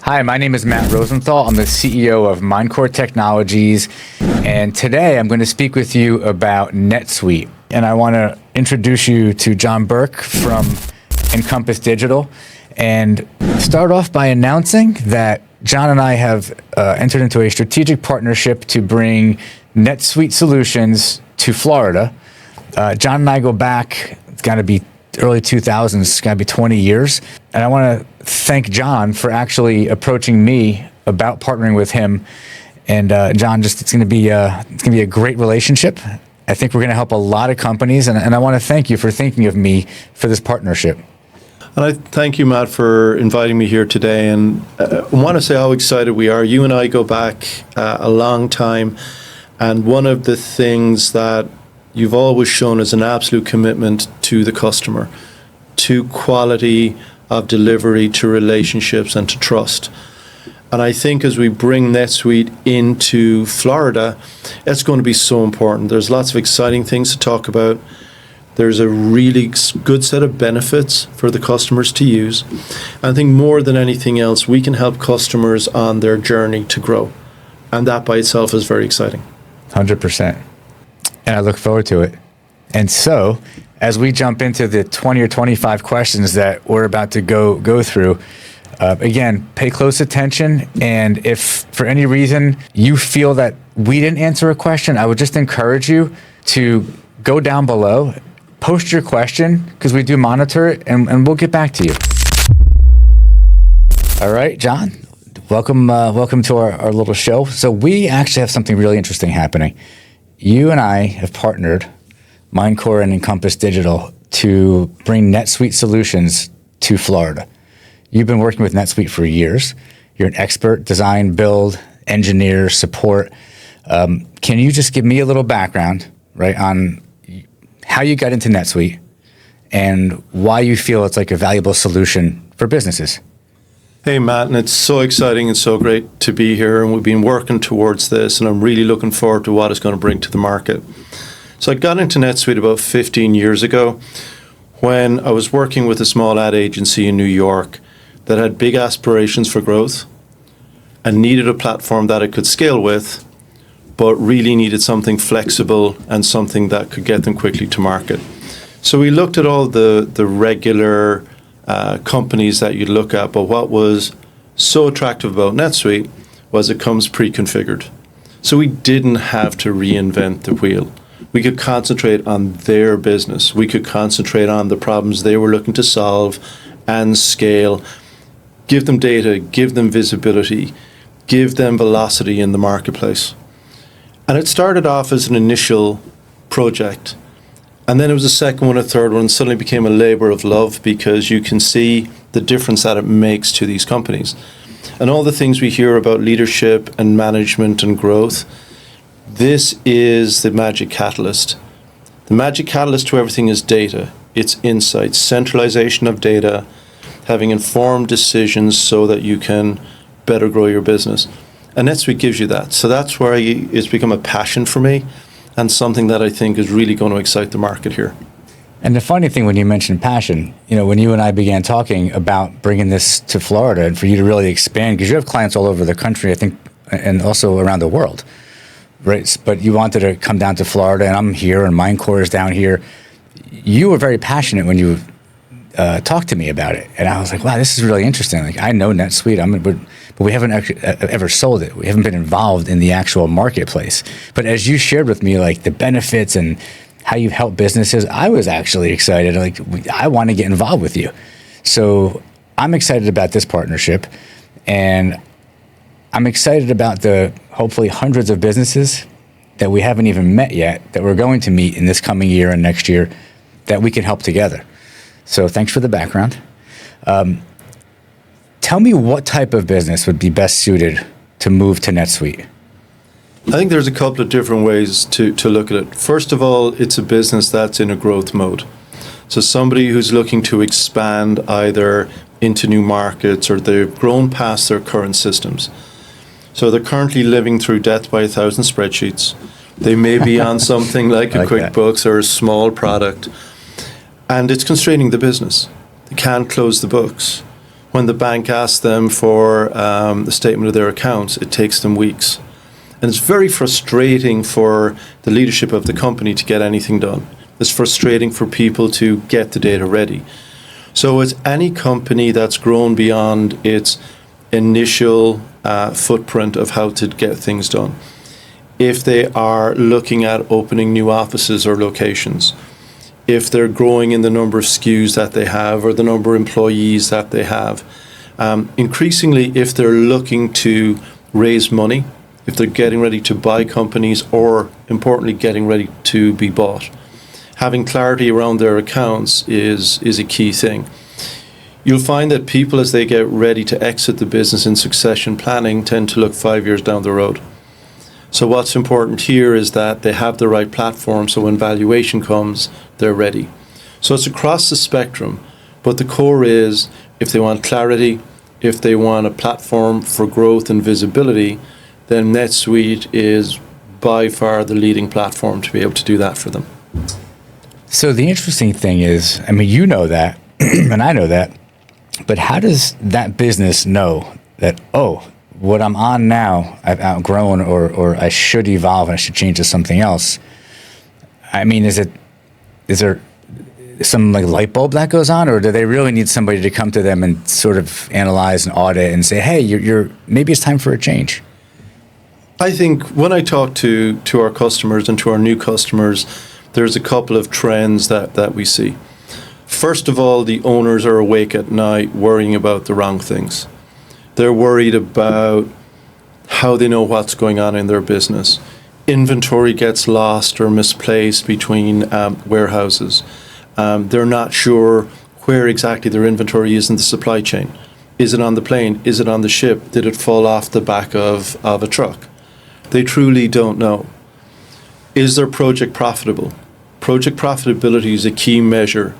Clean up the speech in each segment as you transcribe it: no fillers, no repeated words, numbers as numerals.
Hi, my name is Matt Rosenthal. I'm the CEO of Mindcore Technologies, and today I'm going to speak with you about NetSuite. And I want to introduce you to John Burke from Encompass Digital, and start off by announcing that John and I have entered into a strategic partnership to bring NetSuite solutions to Florida. John and I go back, it's got to be early 2000s, it's got to be 20 years. And I want to thank John for actually approaching me about partnering with him. And John, it's going to be a great relationship. I think we're going to help a lot of companies, and I want to thank you for thinking of me for this partnership. And I thank you, Matt, for inviting me here today. And I want to say how excited we are. You and I go back a long time. And one of the things that you've always shown is an absolute commitment to the customer, to quality of delivery, to relationships, and to trust. And I think as we bring NetSuite into Florida, it's going to be so important. There's lots of exciting things to talk about. There's a really good set of benefits for the customers to use. And I think more than anything else, we can help customers on their journey to grow. And that by itself is very exciting. 100%. And I look forward to it. And so, as we jump into the 20 or 25 questions that we're about to go through, again, pay close attention. And if for any reason you feel that we didn't answer a question, I would just encourage you to go down below, post your question, because we do monitor it, and we'll get back to you. All right, John, welcome to our little show. So we actually have something really interesting happening. You and I have partnered, Mindcore and Encompass Digital, to bring NetSuite solutions to Florida. You've been working with NetSuite for years. You're an expert, design, build, engineer, support. Can you just give me a little background, right, on how you got into NetSuite and why you feel it's like a valuable solution for businesses? Hey, Matt, and it's so exciting and so great to be here. And we've been working towards this, and I'm really looking forward to what it's going to bring to the market. So I got into NetSuite about 15 years ago when I was working with a small ad agency in New York that had big aspirations for growth and needed a platform that it could scale with, but really needed something flexible and something that could get them quickly to market. So we looked at all the regular companies that you'd look at, but what was so attractive about NetSuite was it comes pre-configured. So we didn't have to reinvent the wheel. We could concentrate on their business. We could concentrate on the problems they were looking to solve and scale, give them data, give them visibility, give them velocity in the marketplace. And it started off as an initial project. And then it was a second one, a third one, and suddenly became a labor of love because you can see the difference that it makes to these companies. And all the things we hear about leadership and management and growth, this is the magic catalyst. The magic catalyst to everything is data. It's insights, centralization of data, having informed decisions so that you can better grow your business. And NetSuite gives you that. So that's where it's become a passion for me, and something that I think is really going to excite the market here. And the funny thing when you mentioned passion, when you and I began talking about bringing this to Florida and for you to really expand, because you have clients all over the country, I think, and also around the world, right? But you wanted to come down to Florida, and I'm here, and Mindcore is down here. You were very passionate when you talked to me about it. And I was like, wow, this is really interesting. Like, I know NetSuite, but we haven't actually ever sold it. We haven't been involved in the actual marketplace. But as you shared with me, like the benefits and how you've helped businesses, I was actually excited. Like, I want to get involved with you. So I'm excited about this partnership, and I'm excited about the hopefully hundreds of businesses that we haven't even met yet that we're going to meet in this coming year and next year that we can help together. So thanks for the background. Tell me what type of business would be best suited to move to NetSuite. I think there's a couple of different ways to look at it. First of all, it's a business that's in a growth mode. So somebody who's looking to expand either into new markets or they've grown past their current systems. So they're currently living through death by 1,000 spreadsheets. They may be on something like a QuickBooks or a small product, and it's constraining the business. They can't close the books. When the bank asks them for the statement of their accounts, it takes them weeks. And it's very frustrating for the leadership of the company to get anything done. It's frustrating for people to get the data ready. So it's any company that's grown beyond its initial footprint of how to get things done. If they are looking at opening new offices or locations, if they're growing in the number of SKUs that they have or the number of employees that they have, increasingly if they're looking to raise money, if they're getting ready to buy companies or, importantly, getting ready to be bought. Having clarity around their accounts is a key thing. You'll find that people, as they get ready to exit the business in succession planning, tend to look 5 years down the road. So what's important here is that they have the right platform, so when valuation comes, they're ready. So it's across the spectrum, but the core is if they want clarity, if they want a platform for growth and visibility, then NetSuite is by far the leading platform to be able to do that for them. So the interesting thing is, I mean, you know that, and I know that, but how does that business know that, oh, what I'm on now, I've outgrown, or I should evolve and I should change to something else? I mean, is there some like light bulb that goes on, or do they really need somebody to come to them and sort of analyze and audit and say, hey, you're maybe it's time for a change? I think when I talk to our customers and to our new customers, there's a couple of trends that we see. First of all, the owners are awake at night worrying about the wrong things. They're worried about how they know what's going on in their business. Inventory gets lost or misplaced between warehouses. They're not sure where exactly their inventory is in the supply chain. Is it on the plane? Is it on the ship? Did it fall off the back of a truck? They truly don't know. Is their project profitable? Project profitability is a key measure.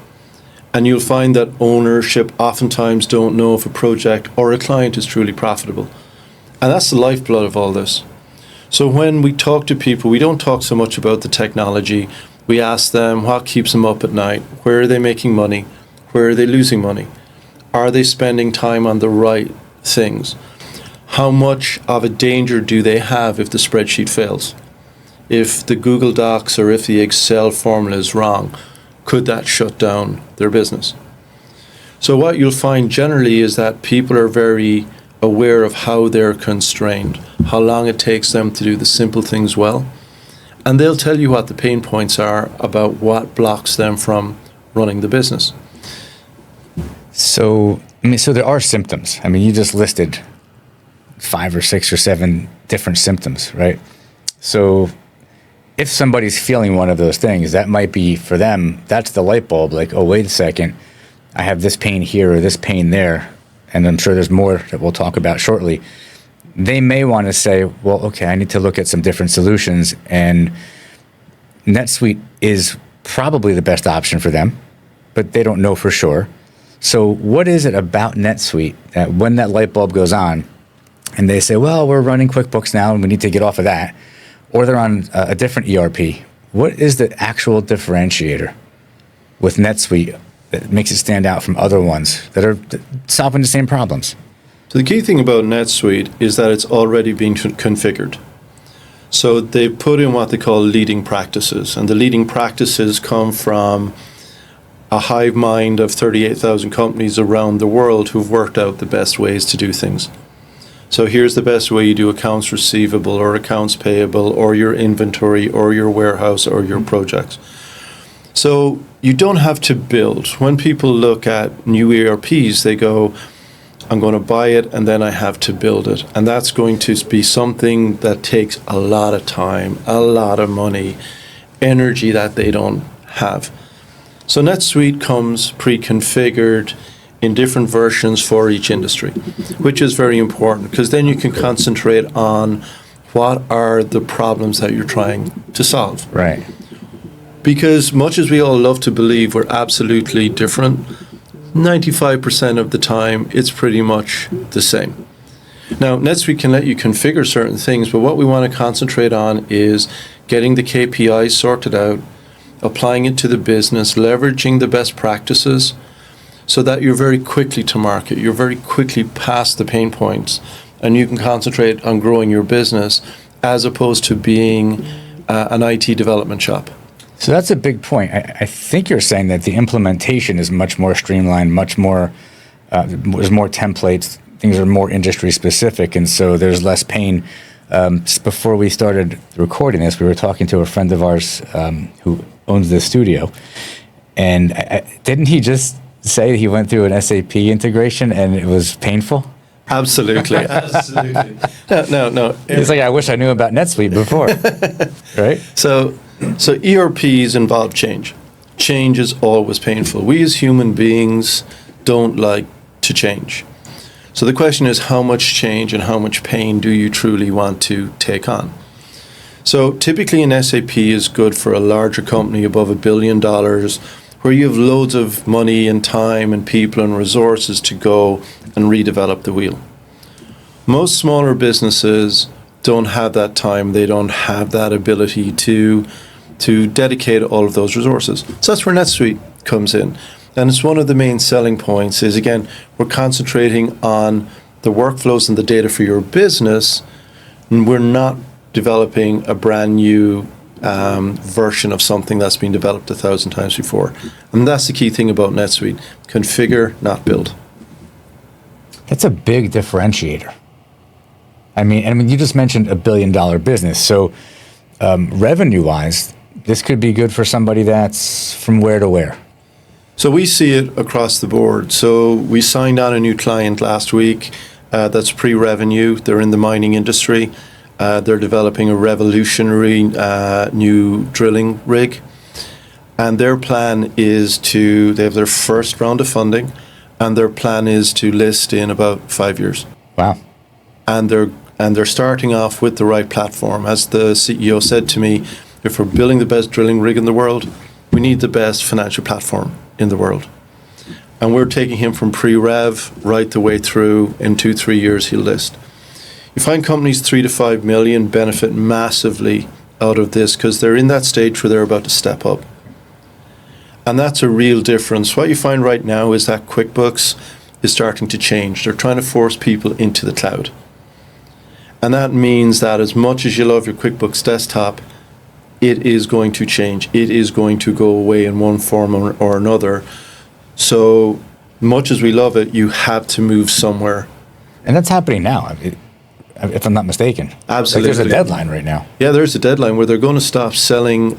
And you'll find that ownership oftentimes don't know if a project or a client is truly profitable. And that's the lifeblood of all this. So when we talk to people, we don't talk so much about the technology. We ask them what keeps them up at night. Where are they making money? Where are they losing money? Are they spending time on the right things? How much of a danger do they have if the spreadsheet fails? If the Google Docs or if the Excel formula is wrong, could that shut down their business? So what you'll find generally is that people are very aware of how they're constrained, how long it takes them to do the simple things well, and they'll tell you what the pain points are about what blocks them from running the business. So there are symptoms. I mean, you just listed 5 or 6 or 7 different symptoms, right? So if somebody's feeling one of those things, that might be for them, that's the light bulb, like, oh, wait a second, I have this pain here or this pain there, and I'm sure there's more that we'll talk about shortly. They may want to say, well, okay, I need to look at some different solutions, and NetSuite is probably the best option for them, but they don't know for sure. So what is it about NetSuite that when that light bulb goes on and they say, well, we're running QuickBooks now and we need to get off of that, or they're on a different ERP, what is the actual differentiator with NetSuite that makes it stand out from other ones that are solving the same problems? So the key thing about NetSuite is that it's already been configured. So they put in what they call leading practices, and the leading practices come from a hive mind of 38,000 companies around the world who've worked out the best ways to do things. So here's the best way you do accounts receivable or accounts payable or your inventory or your warehouse or your projects. So you don't have to build. When people look at new ERPs, they go, I'm going to buy it and then I have to build it. And that's going to be something that takes a lot of time, a lot of money, energy that they don't have. So NetSuite comes pre-configured in different versions for each industry, which is very important because then you can concentrate on what are the problems that you're trying to solve. Right. Because much as we all love to believe we're absolutely different, 95% of the time it's pretty much the same. Now, NetSuite can let you configure certain things, but what we want to concentrate on is getting the KPIs sorted out, applying it to the business, leveraging the best practices so that you're very quickly to market, you're very quickly past the pain points, and you can concentrate on growing your business as opposed to being an IT development shop. So that's a big point. I think you're saying that the implementation is much more streamlined, much more, there's more templates, things are more industry specific, and so there's less pain. Just before we started recording this, we were talking to a friend of ours who owns the studio, and didn't he just say he went through an SAP integration and it was painful? Absolutely, absolutely. No. It's like, I wish I knew about NetSuite before, right? So ERPs involve change. Change is always painful. We as human beings don't like to change. So the question is, how much change and how much pain do you truly want to take on? So typically an SAP is good for a larger company above $1 billion, where you have loads of money and time and people and resources to go and redevelop the wheel. Most smaller businesses don't have that time. They don't have that ability to dedicate all of those resources. So that's where NetSuite comes in. And it's one of the main selling points is, again, we're concentrating on the workflows and the data for your business, and we're not developing a brand new version of something that's been developed 1,000 times before. And that's the key thing about NetSuite. Configure, not build. That's a big differentiator. I mean, you just mentioned $1 billion business. So revenue-wise, this could be good for somebody that's from where to where? So we see it across the board. So we signed on a new client last week that's pre-revenue. They're in the mining industry. They're developing a revolutionary new drilling rig. And their plan is they have their first round of funding, and their plan is to list in about 5 years. Wow. And they're starting off with the right platform. As the CEO said to me, if we're building the best drilling rig in the world, we need the best financial platform in the world. And we're taking him from pre-rev right the way through. In 2-3 years, he'll list. You find companies 3 to 5 million benefit massively out of this because they're in that stage where they're about to step up. And that's a real difference. What you find right now is that QuickBooks is starting to change. They're trying to force people into the cloud. And that means that as much as you love your QuickBooks desktop, it is going to change. It is going to go away in one form or another. So much as we love it, you have to move somewhere. And that's happening now, if I'm not mistaken. Absolutely. Like there's a deadline right now. Yeah, there's a deadline where they're going to stop selling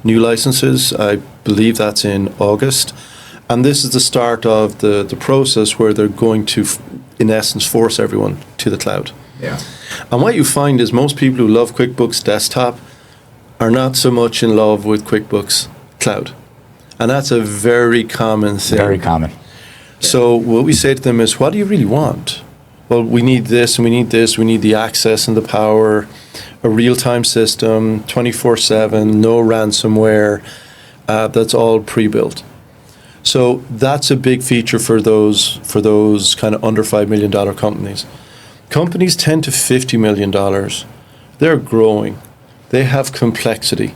new licenses. I believe that's in August. And this is the start of the process where they're going to, in essence, force everyone to the cloud. Yeah. And what you find is most people who love QuickBooks Desktop are not so much in love with QuickBooks Cloud. And that's a very common thing. Very common. So what we say to them is, what do you really want? Well, we need this and we need this. We need the access and the power, a real-time system, 24/7, no ransomware. That's all pre-built. So that's a big feature for those kind of under $5 million companies. Companies $10 to $50 million, they're growing. They have complexity.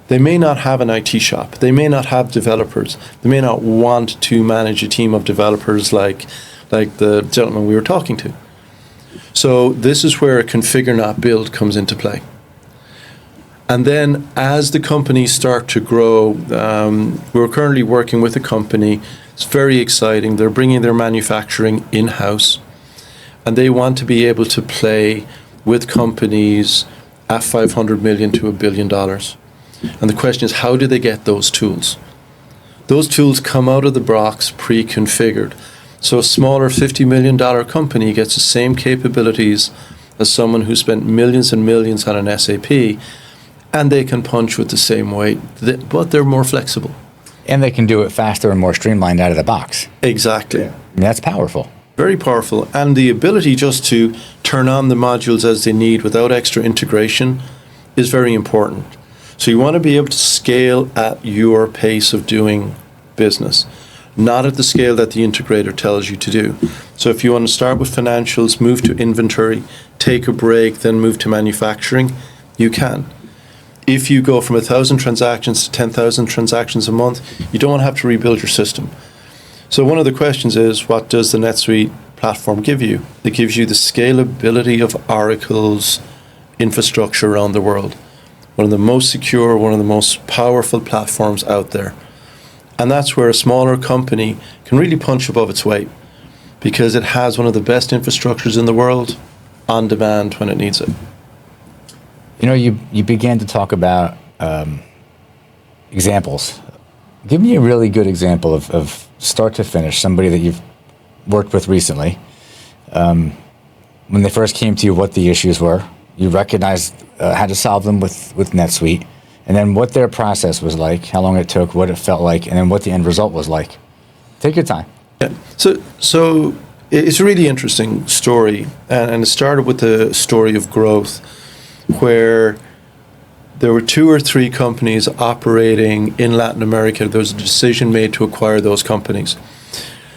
They may not have an IT shop. They may not have developers. They may not want to manage a team of developers like the gentleman we were talking to. So this is where a configure not build comes into play. And then as the companies start to grow, we're currently working with a company. It's very exciting. They're bringing their manufacturing in-house, and they want to be able to play with companies at $500 million to $1 billion. And the question is, how do they get those tools? Those tools come out of the box pre-configured. So a smaller $50 million company gets the same capabilities as someone who spent millions and millions on an SAP, and they can punch with the same weight, but they're more flexible. And they can do it faster and more streamlined out of the box. Exactly. I mean, that's powerful. Very powerful. And the ability just to turn on the modules as they need without extra integration is very important. So you want to be able to scale at your pace of doing business, not at the scale that the integrator tells you to do. So if you want to start with financials, move to inventory, take a break, then move to manufacturing, you can. If you go from 1,000 transactions to 10,000 transactions a month, you don't want to have to rebuild your system. So one of the questions is, what does the NetSuite platform give you? It gives you the scalability of Oracle's infrastructure around the world. One of the most secure, one of the most powerful platforms out there. And that's where a smaller company can really punch above its weight, because it has one of the best infrastructures in the world on demand when it needs it. You know, you began to talk about examples. Give me a really good example of start to finish, somebody that you've worked with recently. When they first came to you, what the issues were. You recognized how to solve them with NetSuite, and then what their process was like, how long it took, what it felt like, and then what the end result was like. Take your time. Yeah. So it's a really interesting story, and it started with the story of growth, where there were 2 or 3 companies operating in Latin America. There was a decision made to acquire those companies.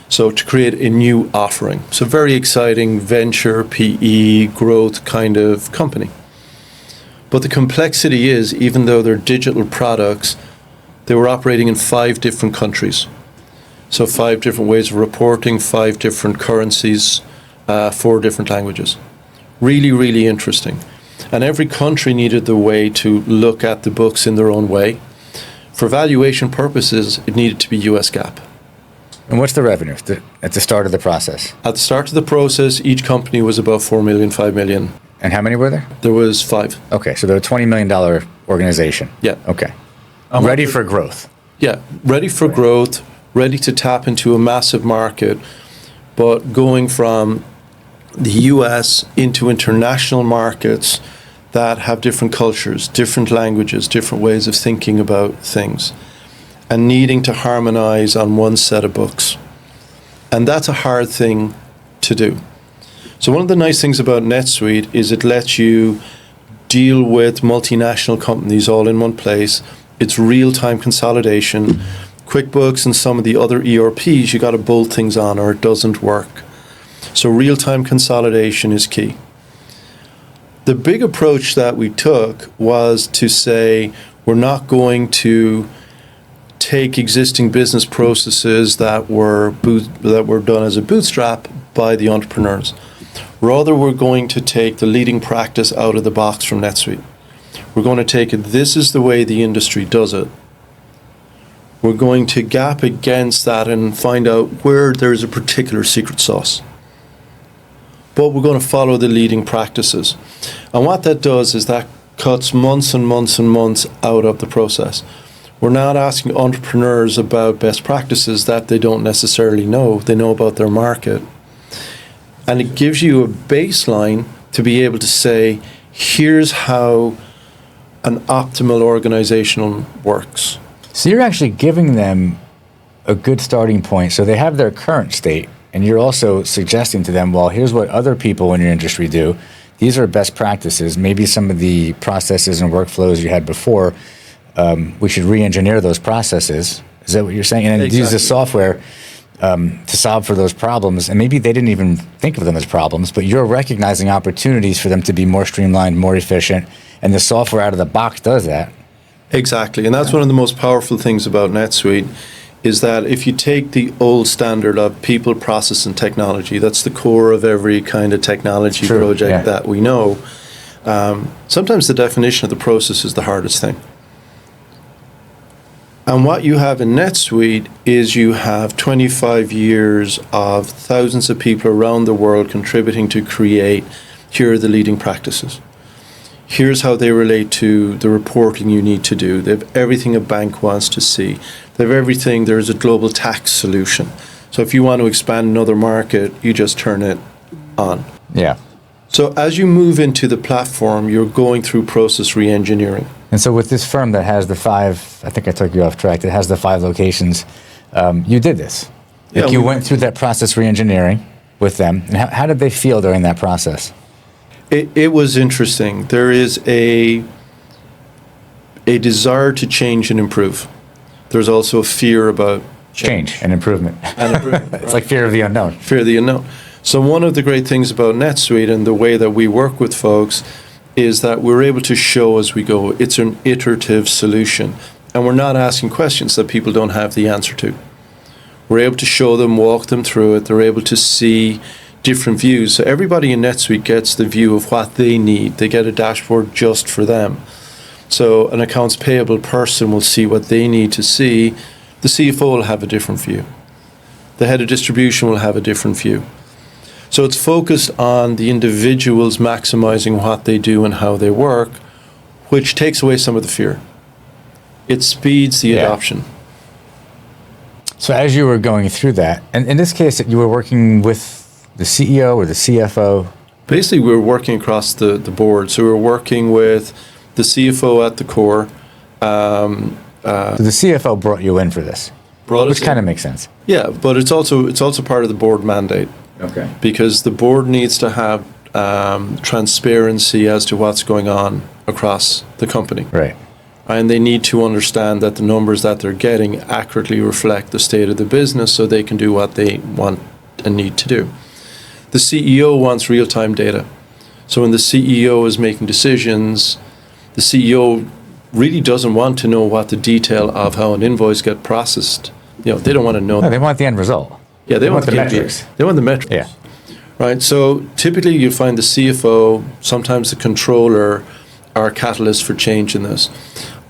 So to create a new offering. So very exciting venture, PE, growth kind of company. But the complexity is, even though they're digital products, they were operating in 5 different countries. So 5 different ways of reporting, 5 different currencies, 4 different languages. Really, really interesting. And every country needed the way to look at the books in their own way. For valuation purposes, it needed to be US GAAP. And what's the revenue at the start of the process? At the start of the process, each company was about 4 million, 5 million. And how many were there? There was 5. Okay, so they're a $20 million organization. Yeah. Okay. Ready for growth. Yeah, ready for growth, ready to tap into a massive market, but going from the US into international markets that have different cultures, different languages, different ways of thinking about things, and needing to harmonize on one set of books. And that's a hard thing to do. So one of the nice things about NetSuite is it lets you deal with multinational companies all in one place. It's real-time consolidation. QuickBooks and some of the other ERPs, you got to bolt things on or it doesn't work. So real-time consolidation is key. The big approach that we took was to say we're not going to take existing business processes that were done as a bootstrap by the entrepreneurs. Rather, we're going to take the leading practice out of the box from NetSuite. We're going to take it, this is the way the industry does it. We're going to gap against that and find out where there's a particular secret sauce. But we're going to follow the leading practices. And what that does is that cuts months and months and months out of the process. We're not asking entrepreneurs about best practices that they don't necessarily know. They know about their market. And it gives you a baseline to be able to say, here's how an optimal organization works. So you're actually giving them a good starting point. So they have their current state, and you're also suggesting to them, well, here's what other people in your industry do. These are best practices. Maybe some of the processes and workflows you had before, we should re-engineer those processes. Is that what you're saying? And then use the software to solve for those problems. And maybe they didn't even think of them as problems, but you're recognizing opportunities for them to be more streamlined, more efficient, and the software out of the box does that. Exactly, and that's one of the most powerful things about NetSuite, is that if you take the old standard of people, process, and technology, that's the core of every kind of technology project that we know. Sometimes the definition of the process is the hardest thing. And what you have in NetSuite is you have 25 years of thousands of people around the world contributing to create, here are the leading practices. Here's how they relate to the reporting you need to do. They have everything a bank wants to see. They have everything. There's a global tax solution. So if you want to expand another market, you just turn it on. Yeah. So as you move into the platform, you're going through process re-engineering. And so with this firm that has the 5, I think I took you off track, that has the 5 locations, you did this. Like you went through that process re-engineering with them. And how did they feel during that process? It was interesting. There is a desire to change and improve. There's also a fear about change and improvement. It's right? like fear of the unknown. Fear of the unknown. So one of the great things about NetSuite and the way that we work with folks is that we're able to show as we go. It's an iterative solution. And we're not asking questions that people don't have the answer to. We're able to show them, walk them through it. They're able to see different views. So everybody in NetSuite gets the view of what they need. They get a dashboard just for them. So an accounts payable person will see what they need to see. The CFO will have a different view. The head of distribution will have a different view. So it's focused on the individuals maximizing what they do and how they work, which takes away some of the fear. It speeds the adoption. So as you were going through that, and in this case, you were working with the CEO or the CFO? Basically, we were working across the board. So we were working with the CFO at the core. So the CFO brought you in for this, which kind of makes sense. Yeah, but it's also part of the board mandate. Okay. Because the board needs to have transparency as to what's going on across the company. Right. And they need to understand that the numbers that they're getting accurately reflect the state of the business so they can do what they want and need to do. The CEO wants real-time data. So when the CEO is making decisions, the CEO really doesn't want to know what the detail of how an invoice gets processed. They don't want to know. No, they want the end result. Yeah, they want the metrics. They want the metrics. Yeah. Right. So typically you find the CFO, sometimes the controller, are a catalyst for change in this.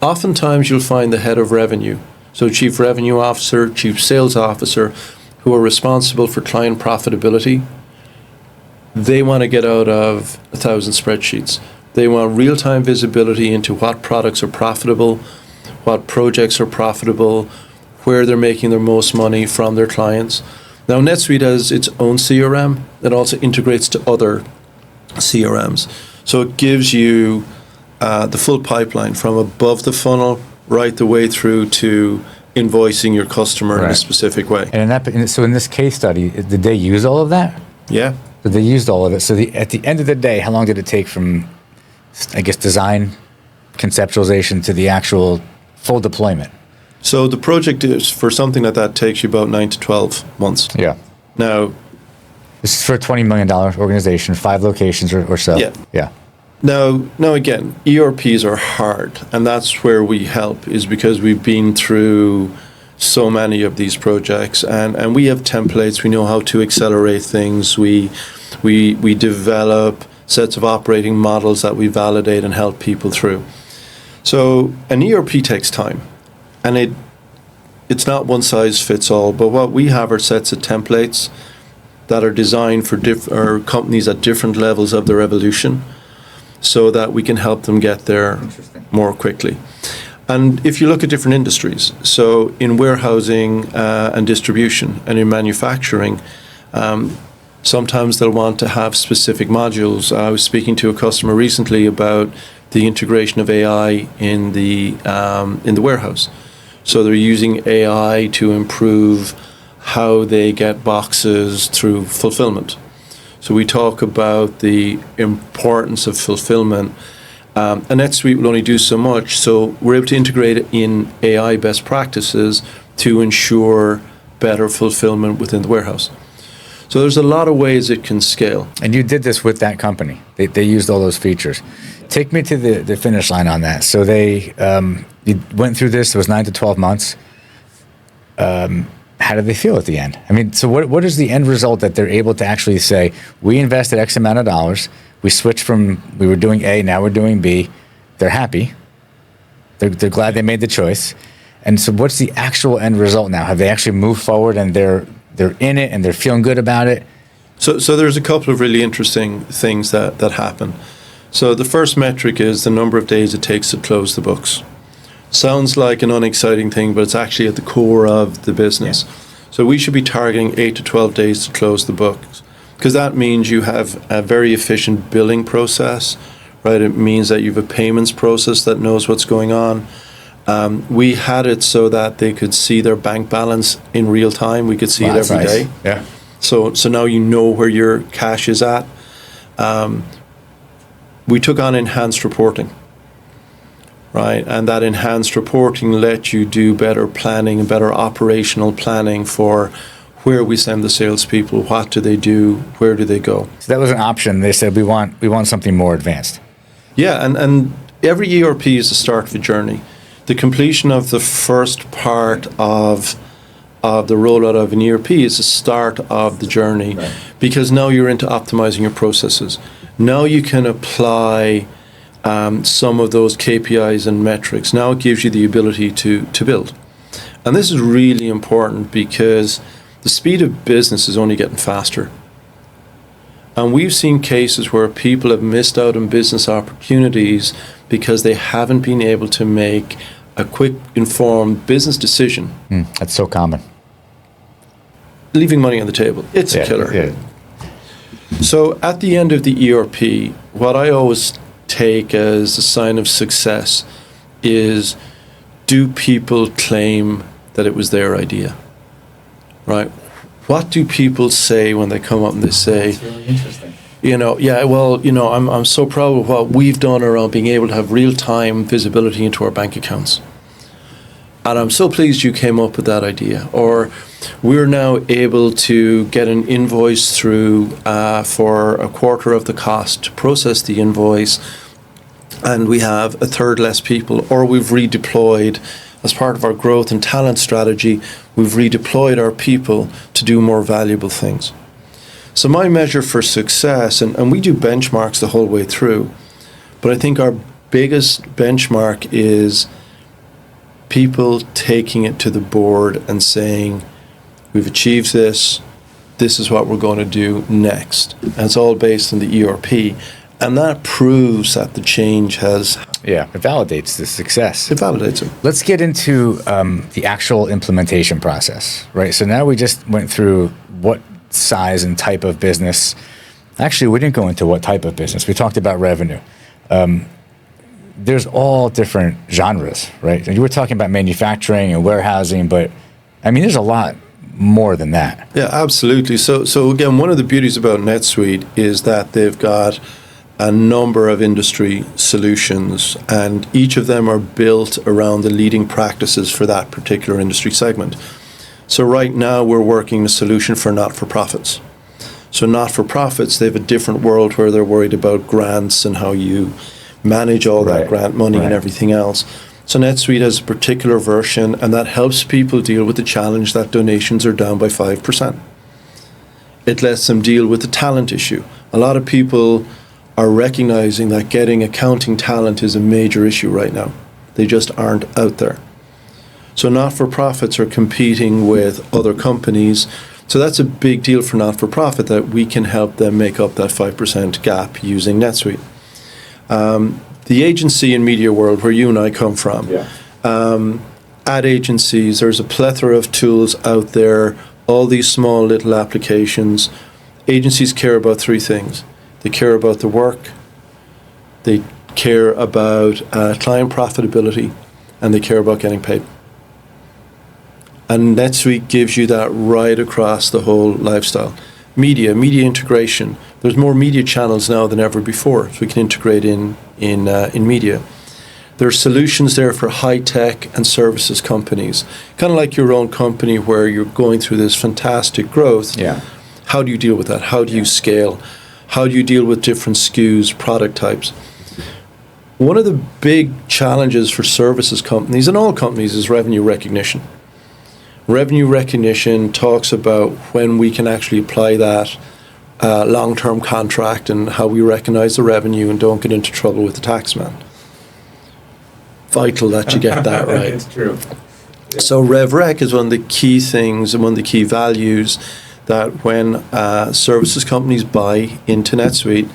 Oftentimes you'll find the head of revenue, so chief revenue officer, chief sales officer, who are responsible for client profitability. They want to get out of 1,000 spreadsheets. They want real-time visibility into what products are profitable, what projects are profitable, where they're making their most money from their clients. Now, NetSuite has its own CRM that also integrates to other CRMs. So it gives you the full pipeline from above the funnel right the way through to invoicing your customer in a specific way. And so in this case study, did they use all of that? Yeah. So they used all of it. So at the end of the day, how long did it take from, I guess, design, conceptualization to the actual full deployment? So the project is, for something like that, takes you about 9 to 12 months. Yeah. Now, this is for a $20 million organization, 5 locations or so. Yeah. Yeah. Now again, ERPs are hard, and that's where we help, is because we've been through so many of these projects, and we have templates. We know how to accelerate things. We develop sets of operating models that we validate and help people through. So an ERP takes time, and it's not one size fits all. But what we have are sets of templates that are designed for companies at different levels of their evolution, so that we can help them get there more quickly. And if you look at different industries, so in warehousing and distribution and in manufacturing, sometimes they'll want to have specific modules. I was speaking to a customer recently about the integration of AI in the warehouse. So they're using AI to improve how they get boxes through fulfillment. So we talk about the importance of fulfillment. And NetSuite will only do so much, so we're able to integrate it in AI best practices to ensure better fulfillment within the warehouse. So there's a lot of ways it can scale. And you did this with that company. They used all those features. Take me to the finish line on that. So you went through this. It was 9 to 12 months. How did they feel at the end? I mean, so what is the end result that they're able to actually say, we invested X amount of dollars, we switched from, we were doing A, now we're doing B. They're happy. They're glad they made the choice. And so what's the actual end result now? Have they actually moved forward and they're in it and they're feeling good about it? So there's a couple of really interesting things that happen. So the first metric is the number of days it takes to close the books. Sounds like an unexciting thing, but it's actually at the core of the business. Yeah. So we should be targeting 8 to 12 days to close the books, because that means you have a very efficient billing process, right? It means that you have a payments process that knows what's going on. We had it so that they could see their bank balance in real time. We could see it every day. Yeah. So now you know where your cash is at. We took on enhanced reporting. Right, and that enhanced reporting let you do better planning and better operational planning for where we send the salespeople, what do they do, where do they go. So that was an option. They said we want something more advanced. Yeah, and every ERP is the start of a journey. The completion of the first part of of the rollout of an ERP is the start of the journey, because now you're into optimizing your processes. Now you can apply some of those KPIs and metrics. Now it gives you the ability to build. And this is really important because the speed of business is only getting faster. And we've seen cases where people have missed out on business opportunities because they haven't been able to make a quick, informed business decision. That's so common. Leaving money on the table. It's a killer. Yeah. So at the end of the ERP, what I always take as a sign of success is, do people claim that it was their idea? Right? What do people say when they come up and they say, That's really interesting. I'm so proud of what we've done around being able to have real-time visibility into our bank accounts. And I'm so pleased you came up with that idea. Or we're now able to get an invoice through for a quarter of the cost to process the invoice, and we have a third less people. Or we've redeployed, as part of our growth and talent strategy, we've redeployed our people to do more valuable things. So my measure for success, and we do benchmarks the whole way through, but I think our biggest benchmark is people taking it to the board and saying, we've achieved this, this is what we're going to do next. And it's all based on the ERP. And that proves that the change has... Yeah, it validates the success. It validates it. Let's get into the actual implementation process, right? So now we just went through what size and type of business. Actually, we didn't go into what type of business. We talked about revenue. There's all different genres, right? And you were talking about manufacturing and warehousing, but I mean, there's a lot more than that. Yeah, absolutely. So again, one of the beauties about NetSuite is that they've got a number of industry solutions, and each of them are built around the leading practices for that particular industry segment. So right now we're working a solution for not-for-profits. So not-for-profits, they have a different world where they're worried about grants and how you manage all that grant money and everything else. So NetSuite has a particular version, and that helps people deal with the challenge that donations are down by 5%. It lets them deal with the talent issue. A lot of people are recognizing that getting accounting talent is a major issue right now. They just aren't out there. So not-for-profits are competing with other companies. So that's a big deal for not-for-profit, that we can help them make up that 5% gap using NetSuite. The agency and media world, where you and I come from, ad agencies, there's a plethora of tools out there, all these small little applications. Agencies care about three things. They care about the work, they care about client profitability, and they care about getting paid. And NetSuite gives you that right across the whole lifestyle. Media integration. There's more media channels now than ever before, so we can integrate in media. There are solutions there for high-tech and services companies, kind of like your own company where you're going through this fantastic growth. Yeah. How do you deal with that? How do you scale? How do you deal with different SKUs, product types? One of the big challenges for services companies, and all companies, is revenue recognition. Revenue recognition talks about when we can actually apply that long-term contract and how we recognize the revenue and don't get into trouble with the tax man. Vital that you get that right. It's true. So RevRec is one of the key things and one of the key values that when services companies buy into NetSuite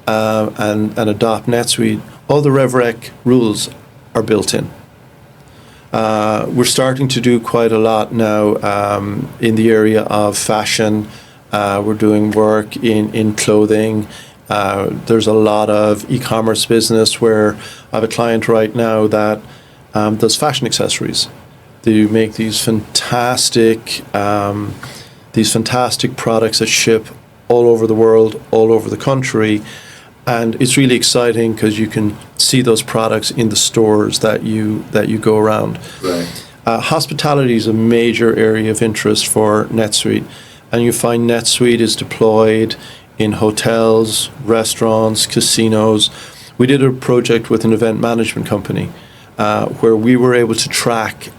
and adopt NetSuite, all the RevRec rules are built in. We're starting to do quite a lot now in the area of fashion. We're doing work in clothing. There's a lot of e-commerce business where I have a client right now that does fashion accessories. They make these fantastic products that ship all over the world, all over the country. And it's really exciting because you can see those products in the stores that you go around. Right. Hospitality is a major area of interest for NetSuite, and you find NetSuite is deployed in hotels, restaurants, casinos. We did a project with an event management company where we were able to track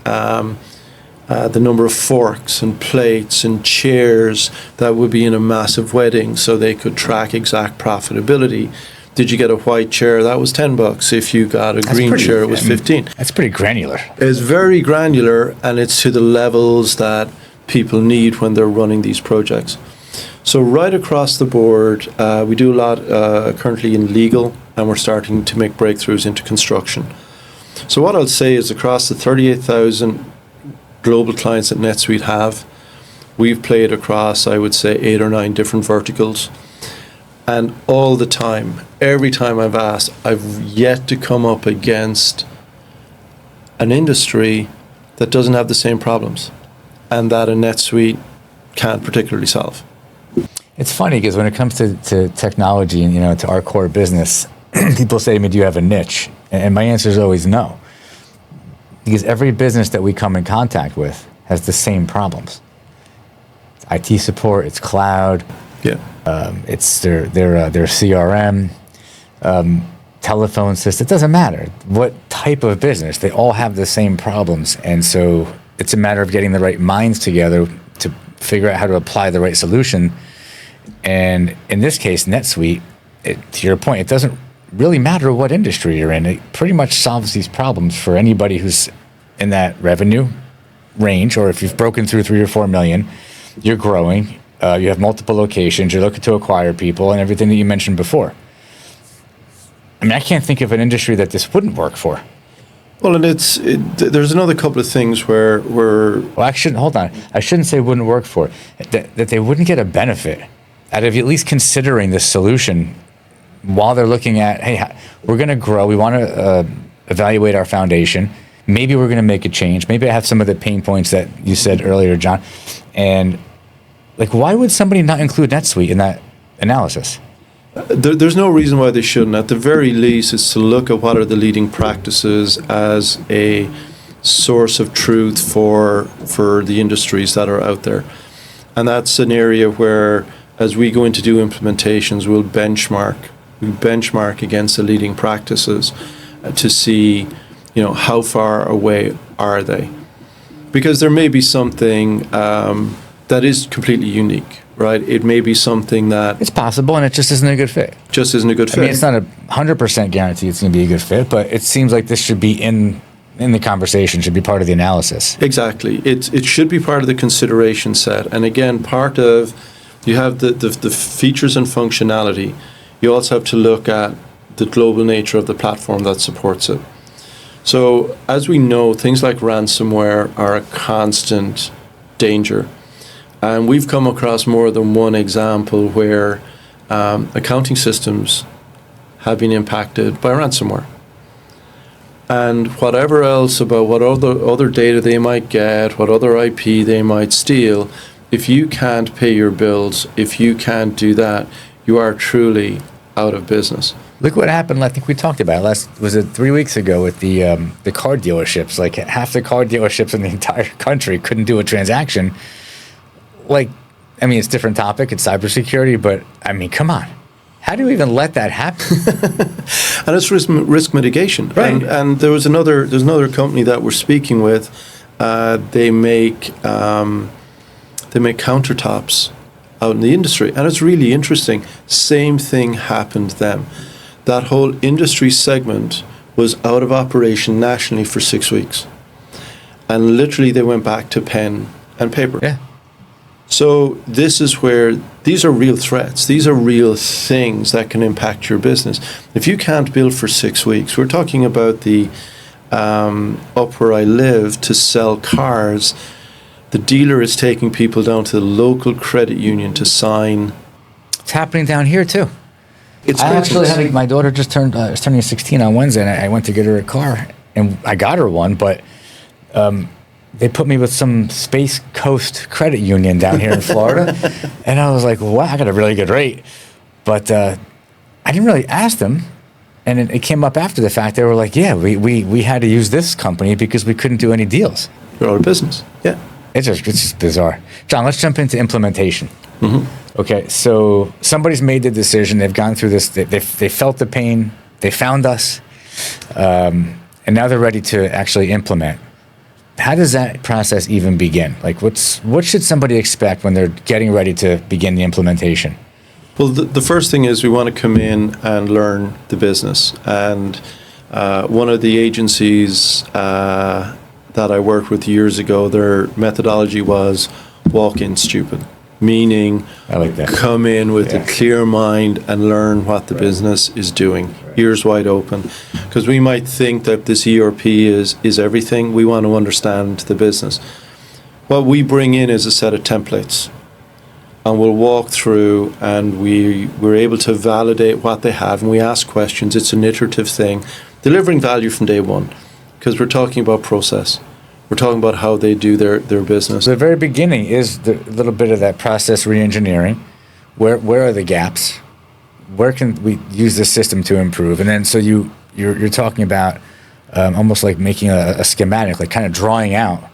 the number of forks and plates and chairs that would be in a massive wedding so they could track exact profitability. Did you get a white chair? That was $10. If you got a green chair, it was 15. That's pretty granular. It's very granular, and it's to the levels that people need when they're running these projects. So right across the board, we do a lot currently in legal, and we're starting to make breakthroughs into construction. So what I'll say is across the 38,000 global clients that NetSuite have, we've played across, I would say, 8 or 9 different verticals. And all the time, every time I've asked, I've yet to come up against an industry that doesn't have the same problems and that a NetSuite can't particularly solve. It's funny because when it comes to technology and, to our core business, people say to me, do you have a niche? And my answer is always no. Because every business that we come in contact with has the same problems. It's IT support, it's cloud, it's their CRM, telephone system. It doesn't matter what type of business. They all have the same problems. And so it's a matter of getting the right minds together to figure out how to apply the right solution. And in this case, NetSuite, to your point, it doesn't really matter what industry you're in. It pretty much solves these problems for anybody who's in that revenue range, or if you've broken through 3 or 4 million, you're growing, you have multiple locations, you're looking to acquire people, and everything that you mentioned before. I mean, I can't think of an industry that this wouldn't work for. Well, and there's another couple of things where Well, I shouldn't say wouldn't work for, that they wouldn't get a benefit out of at least considering this solution while they're looking at, hey, we're going to grow, we want to evaluate our foundation, maybe we're going to make a change, maybe I have some of the pain points that you said earlier, John, and why would somebody not include NetSuite in that analysis? There's no reason why they shouldn't. At the very least, it's to look at what are the leading practices as a source of truth for the industries that are out there. And that's an area where, as we go in to do implementations, we'll benchmark against the leading practices to see, how far away are they? Because there may be something that is completely unique, right? It may be something that... It's possible, and it just isn't a good fit. Just isn't a good fit. I mean, it's not a 100% guarantee it's going to be a good fit, but it seems like this should be in the conversation, should be part of the analysis. Exactly. It should be part of the consideration set. And again, you have the features and functionality. You also have to look at the global nature of the platform that supports it. So as we know, things like ransomware are a constant danger. And we've come across more than one example where accounting systems have been impacted by ransomware. And whatever else about what other data they might get, what other IP they might steal, if you can't pay your bills, if you can't do that, you are truly out of business. Look what happened. I think we talked about it was it 3 weeks ago with the car dealerships? Like half the car dealerships in the entire country couldn't do a transaction. It's a different topic. It's cybersecurity, but come on. How do you even let that happen? And it's risk mitigation. Right. And there's another company that we're speaking with. They make countertops out in the industry, and it's really interesting. Same thing happened to them. That whole industry segment was out of operation nationally for 6 weeks, and literally they went back to pen and paper. Yeah. So this is where these are real threats. These are real things that can impact your business. If you can't bill for 6 weeks, we're talking about the up where I live to sell cars. The dealer is taking people down to the local credit union to sign. It's happening down here too. I actually had my daughter is turning 16 on Wednesday, and I went to get her a car, and I got her one, but they put me with some Space Coast credit union down here in Florida, and I was like, wow, I got a really good rate, but I didn't really ask them, and it came up after the fact. They were like, yeah, we had to use this company because we couldn't do any deals. You're out of business. Yeah. It's just bizarre. John, let's jump into implementation. Mm-hmm. Okay, so somebody's made the decision. They've gone through this. They felt the pain. They found us, and now they're ready to actually implement. how does that process even begin? Like, what should somebody expect when they're getting ready to begin the implementation? Well, the first thing is we want to come in and learn the business. And one of the agencies that I worked with years ago, their methodology was walk in stupid, meaning I like that. come in with a clear mind and learn what the business is doing, ears wide open. Because we might think that this ERP is everything. We want to understand the business. What we bring in is a set of templates. And we'll walk through and we're able to validate what they have and we ask questions. It's an iterative thing, delivering value from day one because we're talking about process. We're talking about how they do their business. The very beginning is the little bit of that process re-engineering. Where are the gaps? Where can we use this system to improve? And then so you're talking about almost like making a schematic, like kind of drawing out.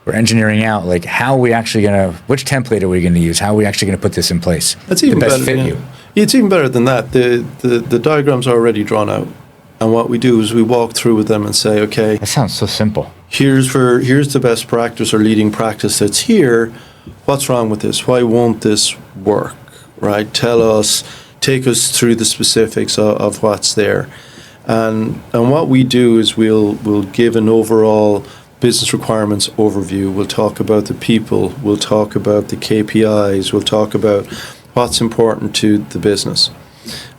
We're engineering out, like, how are we actually going to, which template are we going to use? How are we actually going to put this in place? That's even to best better. fit Yeah. you? It's even better than that. The diagrams are already drawn out. And what we do is we walk through with them and say, okay, That sounds so simple. here's the best practice or leading practice that's here. What's wrong with this? Why won't this work? Right? Take us through the specifics of what's there. And what we do is we'll give an overall business requirements overview. We'll talk about the people. We'll talk about the KPIs. We'll talk about what's important to the business.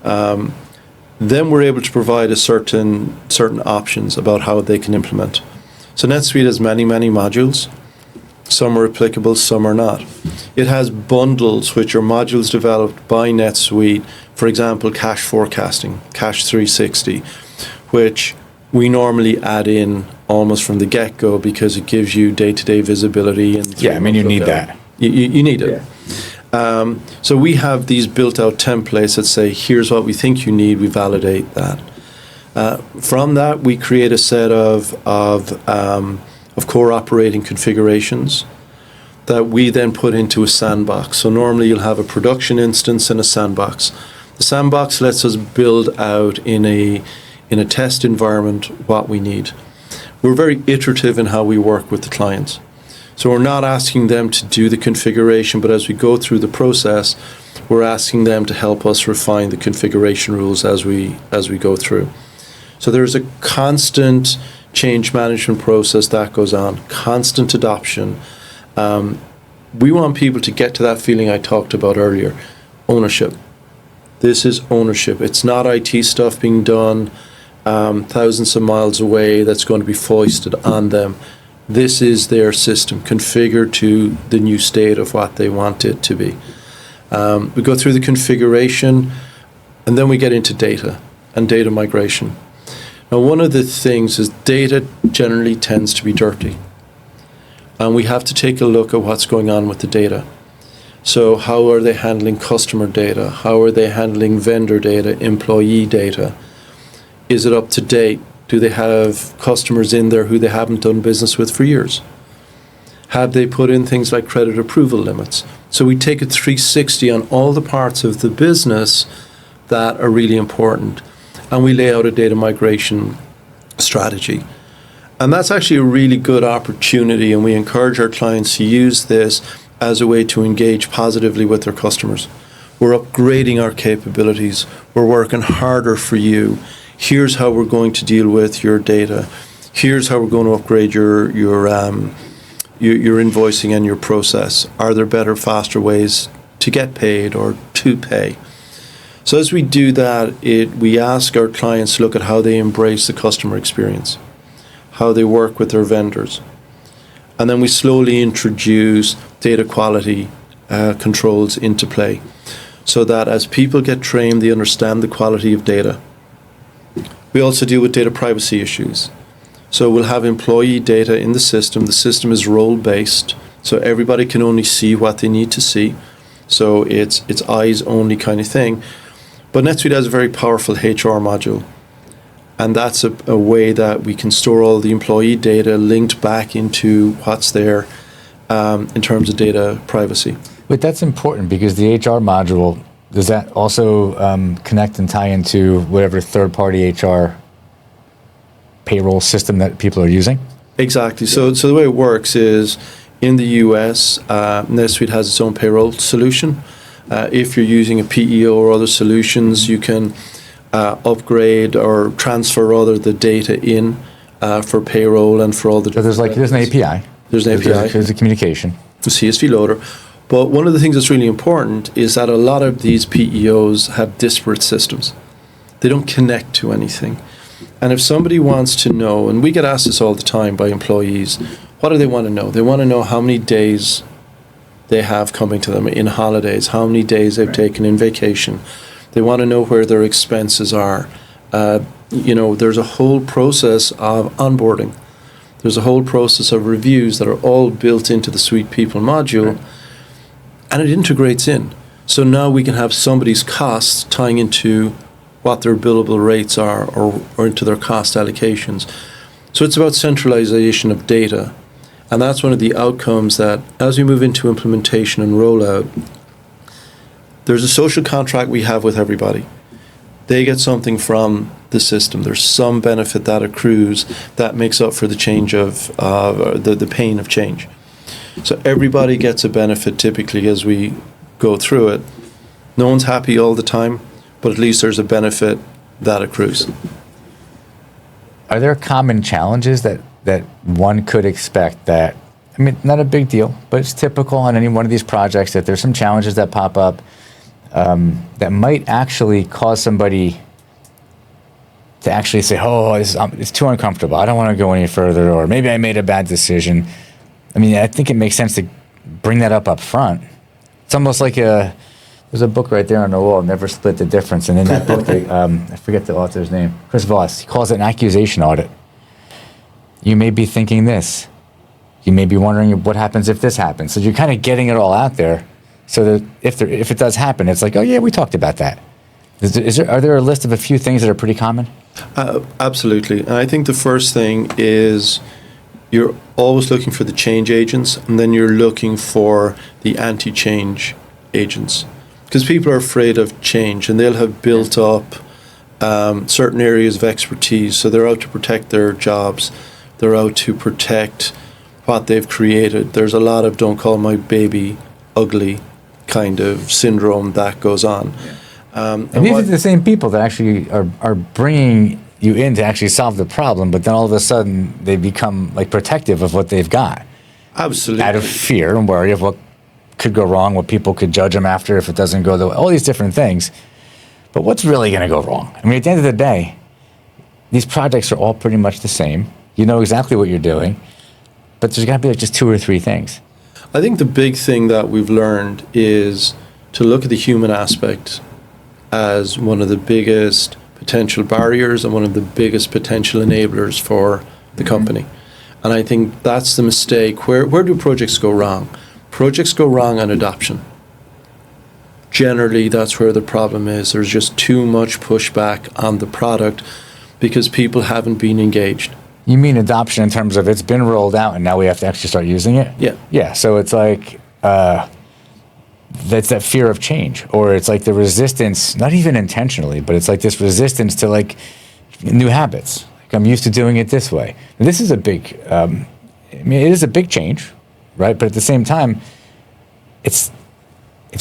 Then we're able to provide certain options about how they can implement. So NetSuite has many modules. Some are applicable, some are not. It has bundles, which are modules developed by NetSuite. For example, cash forecasting, Cash 360, which we normally add in almost from the get-go because it gives you day-to-day visibility. And Yeah, I mean, you need that. You need it. So we have these built-out templates that say, here's what we think you need, we validate that. From that, we create a set of core operating configurations that we then put into a sandbox. So normally you'll have a production instance and a sandbox. The sandbox lets us build out in a test environment what we need. We're very iterative in how we work with the clients. So we're not asking them to do the configuration, but as we go through the process, we're asking them to help us refine the configuration rules as we go through. So there's a constant change management process that goes on, constant adoption. We want people to get to that feeling I talked about earlier, ownership. This is ownership. It's not IT stuff being done thousands of miles away that's going to be foisted on them. This is their system configured to the new state of what they want it to be. We go through the configuration and then we get into data and data migration. Now, one of the things is data generally tends to be dirty. And we have to take a look at what's going on with the data. So how are they handling customer data? How are they handling vendor data, employee data? Is it up to date? Do they have customers in there who they haven't done business with for years? Have they put in things like credit approval limits? So we take a 360 on all the parts of the business that are really important. And we lay out a data migration strategy. And that's actually a really good opportunity, and we encourage our clients to use this as a way to engage positively with their customers. We're upgrading our capabilities. We're working harder for you. Here's how we're going to deal with your data. Here's how we're going to upgrade your invoicing and your process. Are there better, faster ways to get paid or to pay? So as we do that, we ask our clients to look at how they embrace the customer experience, how they work with their vendors. And then we slowly introduce data quality controls into play so that as people get trained, they understand the quality of data. We also deal with data privacy issues. So we'll have employee data in the system. The system is role-based, so everybody can only see what they need to see. So it's eyes only kind of thing. But NetSuite has a very powerful HR module. And that's a way that we can store all the employee data linked back into what's there in terms of data privacy. But that's important because the HR module, does that also connect and tie into whatever third-party HR payroll system that people are using? Exactly. So the way it works is in the US, NetSuite has its own payroll solution. If you're using a PEO or other solutions, you can upgrade or transfer rather the data in for payroll and for all the. So there's an API. There's an API. There's a communication. The CSV loader. But one of the things that's really important is that a lot of these PEOs have disparate systems. They don't connect to anything. And if somebody wants to know, and we get asked this all the time by employees, what do they want to know? They want to know how many days they have coming to them in holidays, how many days they've taken in vacation. They want to know where their expenses are. There's a whole process of onboarding. There's a whole process of reviews that are all built into the Suite People module, and it integrates in. So now we can have somebody's costs tying into what their billable rates are or into their cost allocations. So it's about centralization of data. And that's one of the outcomes that as we move into implementation and rollout, there's a social contract we have with everybody. They get something from the system. There's some benefit that accrues that makes up for the change of the pain of change. So everybody gets a benefit typically as we go through it. No one's happy all the time, but at least there's a benefit that accrues. Are there common challenges that one could expect that, I mean, not a big deal, but it's typical on any one of these projects that there's some challenges that pop up that might actually cause somebody to actually say, oh, it's too uncomfortable. I don't want to go any further, or maybe I made a bad decision. I mean, I think it makes sense to bring that up front. It's almost like there's a book right there on the wall, Never Split the Difference. And in that book, I forget the author's name, Chris Voss, he calls it an accusation audit. You may be thinking this. You may be wondering what happens if this happens. So you're kind of getting it all out there so that if it does happen, it's like, oh, yeah, we talked about that. Are there a list of a few things that are pretty common? Absolutely. And I think the first thing is you're always looking for the change agents, and then you're looking for the anti-change agents. Because people are afraid of change, and they'll have built up certain areas of expertise. So they're out to protect their jobs. They're out to protect what they've created. There's a lot of don't call my baby ugly kind of syndrome that goes on. And these are the same people that actually are bringing you in to actually solve the problem, but then all of a sudden they become like protective of what they've got. Absolutely. Out of fear and worry of what could go wrong, what people could judge them after if it doesn't go the way, all these different things. But what's really going to go wrong? I mean, at the end of the day, these projects are all pretty much the same. You know exactly what you're doing, but there's got to be like just two or three things. I think the big thing that we've learned is to look at the human aspect as one of the biggest potential barriers and one of the biggest potential enablers for the company. And I think that's the mistake. Where do projects go wrong? Projects go wrong on adoption. Generally, that's where the problem is. There's just too much pushback on the product because people haven't been engaged. You mean adoption in terms of it's been rolled out and now we have to actually start using it? Yeah. Yeah, so it's like that's that fear of change, or it's like the resistance, not even intentionally, but it's like this resistance to like new habits. Like I'm used to doing it this way. And this is a big, it is a big change, right? But at the same time, it's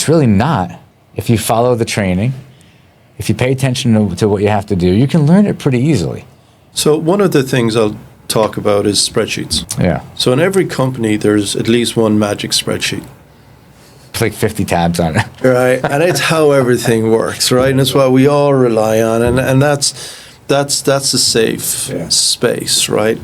really not. If you follow the training, if you pay attention to what you have to do, you can learn it pretty easily. So one of the things I'll talk about is spreadsheets. Yeah. So in every company, there's at least one magic spreadsheet. It's like 50 tabs on it. Right, and it's how everything works, right? And it's what we all rely on, and that's a safe space, right?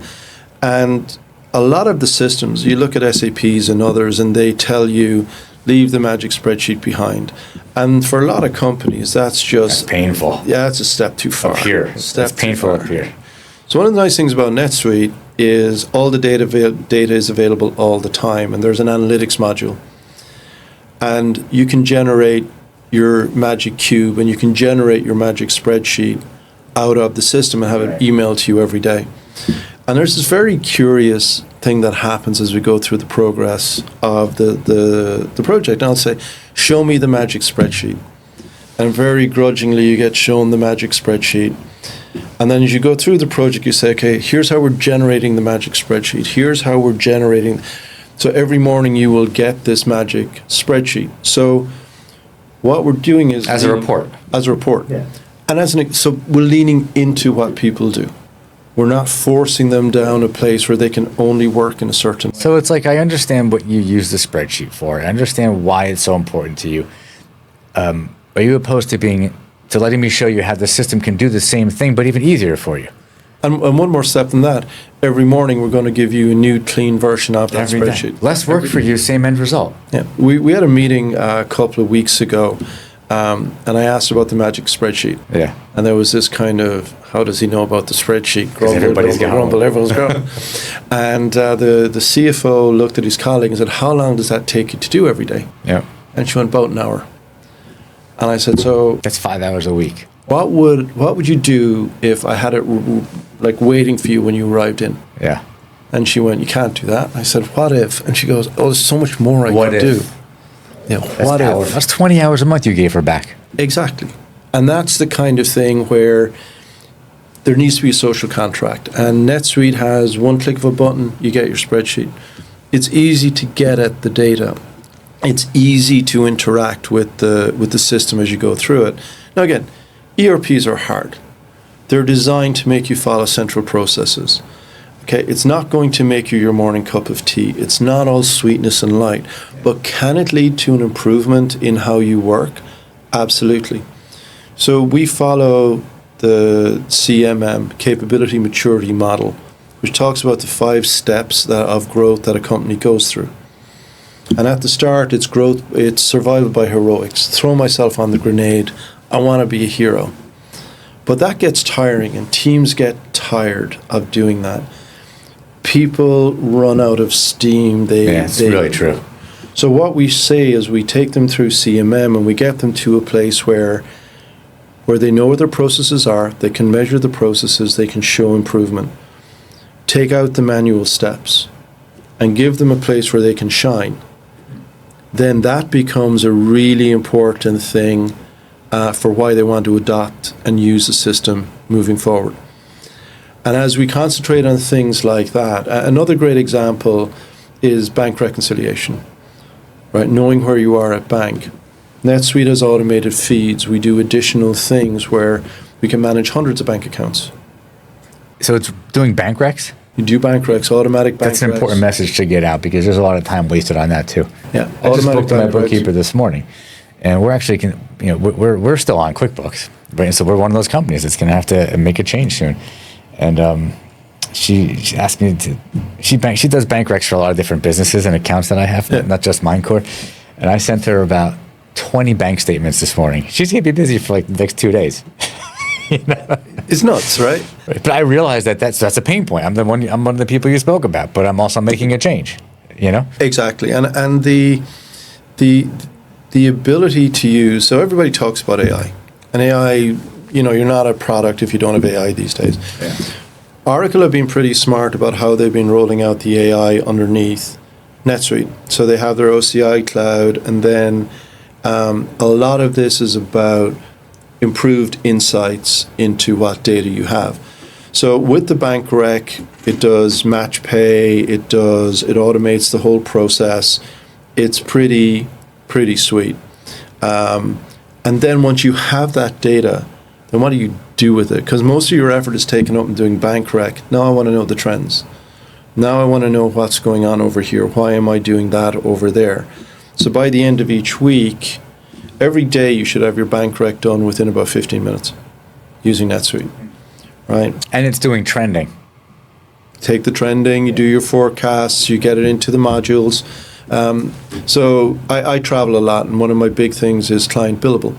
And a lot of the systems, you look at SAPs and others, and they tell you, leave the magic spreadsheet behind. And for a lot of companies, that's painful. Yeah, it's a step too far. Up here. It's painful up here. So one of the nice things about NetSuite is all the data is available all the time, and there's an analytics module. And you can generate your magic cube and you can generate your magic spreadsheet out of the system and have it emailed to you every day. And there's this very curious thing that happens as we go through the progress of the project. And I'll say, show me the magic spreadsheet. And very grudgingly, you get shown the magic spreadsheet. And then as you go through the project, you say, okay, here's how we're generating the magic spreadsheet. Here's how we're generating. So every morning you will get this magic spreadsheet. So what we're doing is As a report. As a report. Yeah. And so we're leaning into what people do. We're not forcing them down a place where they can only work in a certain way. So it's like, I understand what you use the spreadsheet for. I understand why it's so important to you. Are you opposed to letting me show you how the system can do the same thing, but even easier for you? And one more step than that. Every morning we're going to give you a new clean version of that Every day. spreadsheet. Less work for you, same end result. Yeah. We had a meeting a couple of weeks ago, and I asked about the magic spreadsheet. Yeah. And there was this kind of, how does he know about the spreadsheet? Grumble, everybody's grumble, got grumble, everyone's going. And the CFO looked at his colleague and said, how long does that take you to do every day? Yeah. And she went, about an hour. And I said, so That's 5 hours a week. what would you do if I had it like waiting for you when you arrived in? Yeah. And she went, you can't do that. I said, what if? And she goes, oh, there's so much more I What can if? do. Yeah, what Hours. if? That's 20 hours a month you gave her back. Exactly. And that's the kind of thing where there needs to be a social contract. And NetSuite has one click of a button, you get your spreadsheet. It's easy to get at the data. It's easy to interact with the system as you go through it. Now again, ERPs are hard. They're designed to make you follow central processes. Okay, it's not going to make you your morning cup of tea. It's not all sweetness and light. But can it lead to an improvement in how you work? Absolutely. So we follow the CMM, Capability Maturity Model, which talks about the 5 steps of growth that a company goes through. And at the start, it's growth, it's survival by heroics. Throw myself on the grenade. I want to be a hero. But that gets tiring, and teams get tired of doing that. People run out of steam. It's really true. So what we say is we take them through CMM and we get them to a place where they know what their processes are, they can measure the processes, they can show improvement. Take out the manual steps and give them a place where they can shine. Then that becomes a really important thing for why they want to adopt and use the system moving forward. And as we concentrate on things like that, another great example is bank reconciliation, right? Knowing where you are at bank. NetSuite has automated feeds. We do additional things where we can manage hundreds of bank accounts. So it's doing bank recs? You do bank recs, automatic bank recs. That's an important message to get out because there's a lot of time wasted on that too. Yeah, I just spoke to my bank recs. bookkeeper this morning, and we're actually, we're still on QuickBooks, right? So we're one of those companies that's going to have to make a change soon. And she asked me to. She does bank recs for a lot of different businesses and accounts that I have, not just Mindcore. And I sent her about 20 bank statements this morning. She's going to be busy for like the next 2 days. It's nuts, right? But I realize that's a pain point. I'm one of the people you spoke about, but I'm also making a change. Exactly, and the ability to use. So everybody talks about AI, and AI. You're not a product if you don't have AI these days. Yeah. Oracle have been pretty smart about how they've been rolling out the AI underneath NetSuite. So they have their OCI cloud, and then a lot of this is about improved insights into what data you have. So with the bank rec, it does match pay, it automates the whole process. It's pretty sweet. And then once you have that data, then what do you do with it? Because most of your effort is taken up in doing bank rec. Now I want to know the trends. Now I want to know what's going on over here. Why am I doing that over there? So by the end of each week, every day you should have your bank rec done within about 15 minutes using NetSuite, right? And it's doing trending. Take the trending, you do your forecasts, you get it into the modules. So I travel a lot, and one of my big things is client billable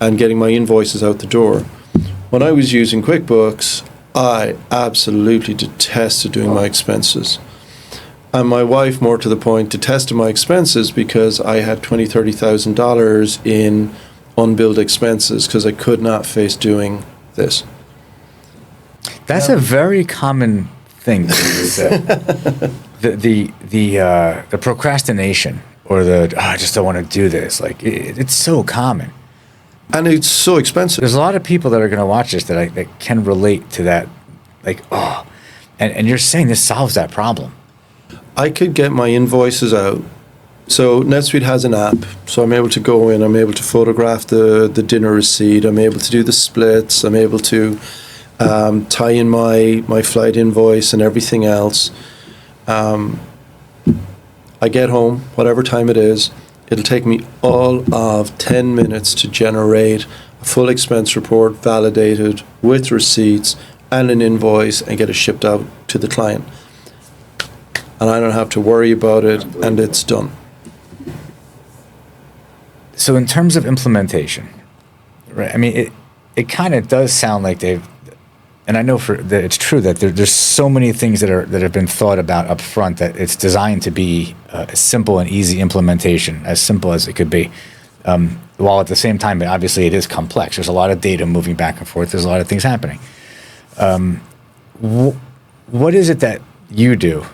and getting my invoices out the door. When I was using QuickBooks, I absolutely detested doing my expenses. And my wife, more to the point, detested my expenses because I had $20,000, $30,000 in unbilled expenses because I could not face doing this. That's a very common thing. The procrastination or I just don't want to do this. Like it's so common. And it's so expensive. There's a lot of people that are going to watch this that can relate to that. Like, oh, and you're saying this solves that problem. I could get my invoices out. So NetSuite has an app, so I'm able to go in, I'm able to photograph the dinner receipt, I'm able to do the splits, I'm able to tie in my flight invoice and everything else. I get home, whatever time it is, it'll take me all of 10 minutes to generate a full expense report validated with receipts and an invoice and get it shipped out to the client. And I don't have to worry about it, and it's done. So in terms of implementation, right? I mean, it kind of does sound like they've, and I know that it's true that there's so many things that have been thought about up front that it's designed to be a simple and easy implementation, as simple as it could be. While at the same time, obviously, it is complex. There's a lot of data moving back and forth. There's a lot of things happening. What is it that you do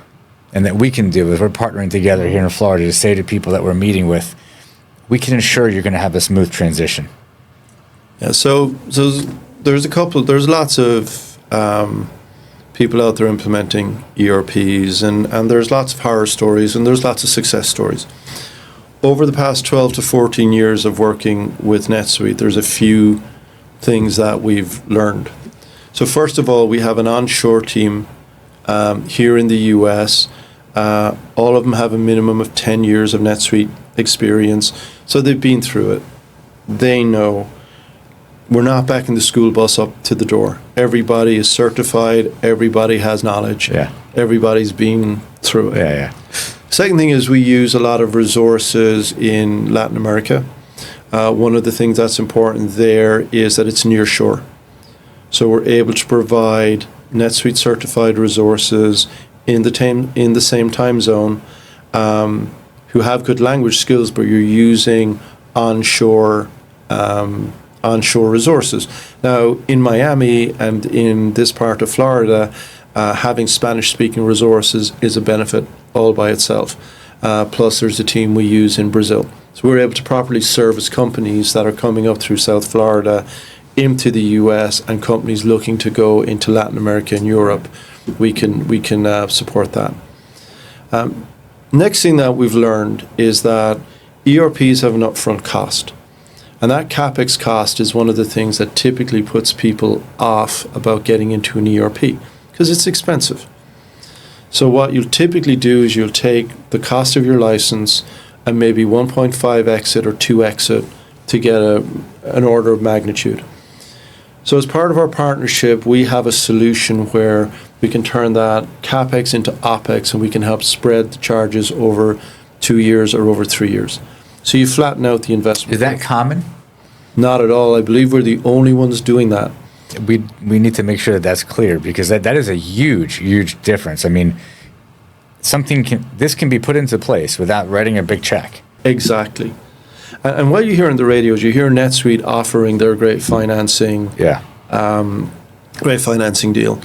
and that we can do as we're partnering together here in Florida to say to people that we're meeting with, we can ensure you're going to have a smooth transition? Yeah, so there's lots of people out there implementing ERPs, and there's lots of horror stories and there's lots of success stories. Over the past 12 to 14 years of working with NetSuite, there's a few things that we've learned. So first of all, we have an onshore team here in the US. All of them have a minimum of 10 years of NetSuite experience. So they've been through it. They know. We're not backing the school bus up to the door. Everybody is certified. Everybody has knowledge. Yeah. Everybody's been through it. Yeah. Second thing is we use a lot of resources in Latin America. One of the things that's important there is that it's near shore. So we're able to provide NetSuite certified resources in the same time zone who have good language skills, but you're using onshore resources. Now, in Miami and in this part of Florida, having Spanish-speaking resources is a benefit all by itself. Plus, there's a team we use in Brazil. So we're able to properly service companies that are coming up through South Florida into the US and companies looking to go into Latin America and Europe. We can support that. Next thing that we've learned is that ERPs have an upfront cost. And that CapEx cost is one of the things that typically puts people off about getting into an ERP because it's expensive. So what you'll typically do is you'll take the cost of your license and maybe 1.5x it or 2x it to get an order of magnitude. So as part of our partnership, we have a solution where we can turn that CapEx into OpEx and we can help spread the charges over 2 years or over 3 years. So you flatten out the investment. Is that common? Not at all. I believe we're the only ones doing that. We need to make sure that that's clear because that is a huge difference. I mean, this can be put into place without writing a big check. Exactly. And what you hear on the radio is you hear NetSuite offering their great financing, great financing deal.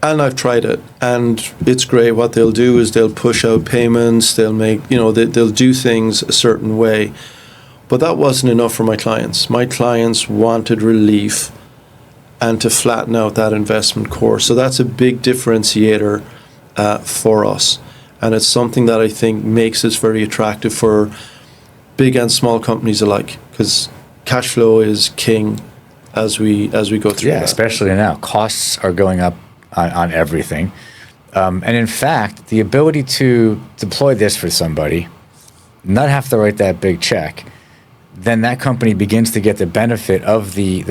And I've tried it, and it's great. What they'll do is they'll push out payments. They'll make, they'll do things a certain way. But that wasn't enough for my clients. My clients wanted relief and to flatten out that investment course. So that's a big differentiator for us. And it's something that I think makes us very attractive for big and small companies alike, because cash flow is king as we go through that. Especially now. Costs are going up on everything. And in fact, the ability to deploy this for somebody, not have to write that big check, then that company begins to get the benefit of the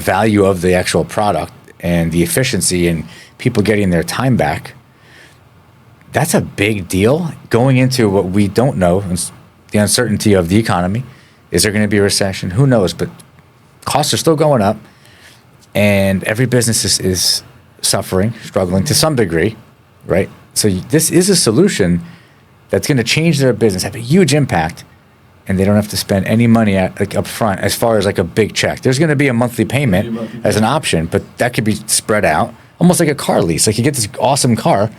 value of the actual product and the efficiency and people getting their time back. That's a big deal going into what we don't know, the uncertainty of the economy. Is there going to be a recession? Who knows? But costs are still going up, and every business is suffering, struggling to some degree, right? So this is a solution that's going to change their business, have a huge impact, and they don't have to spend any money up front as far as like a big check. There's going to be a monthly payment as an option, but that could be spread out, almost like a car lease. Like you get this awesome car,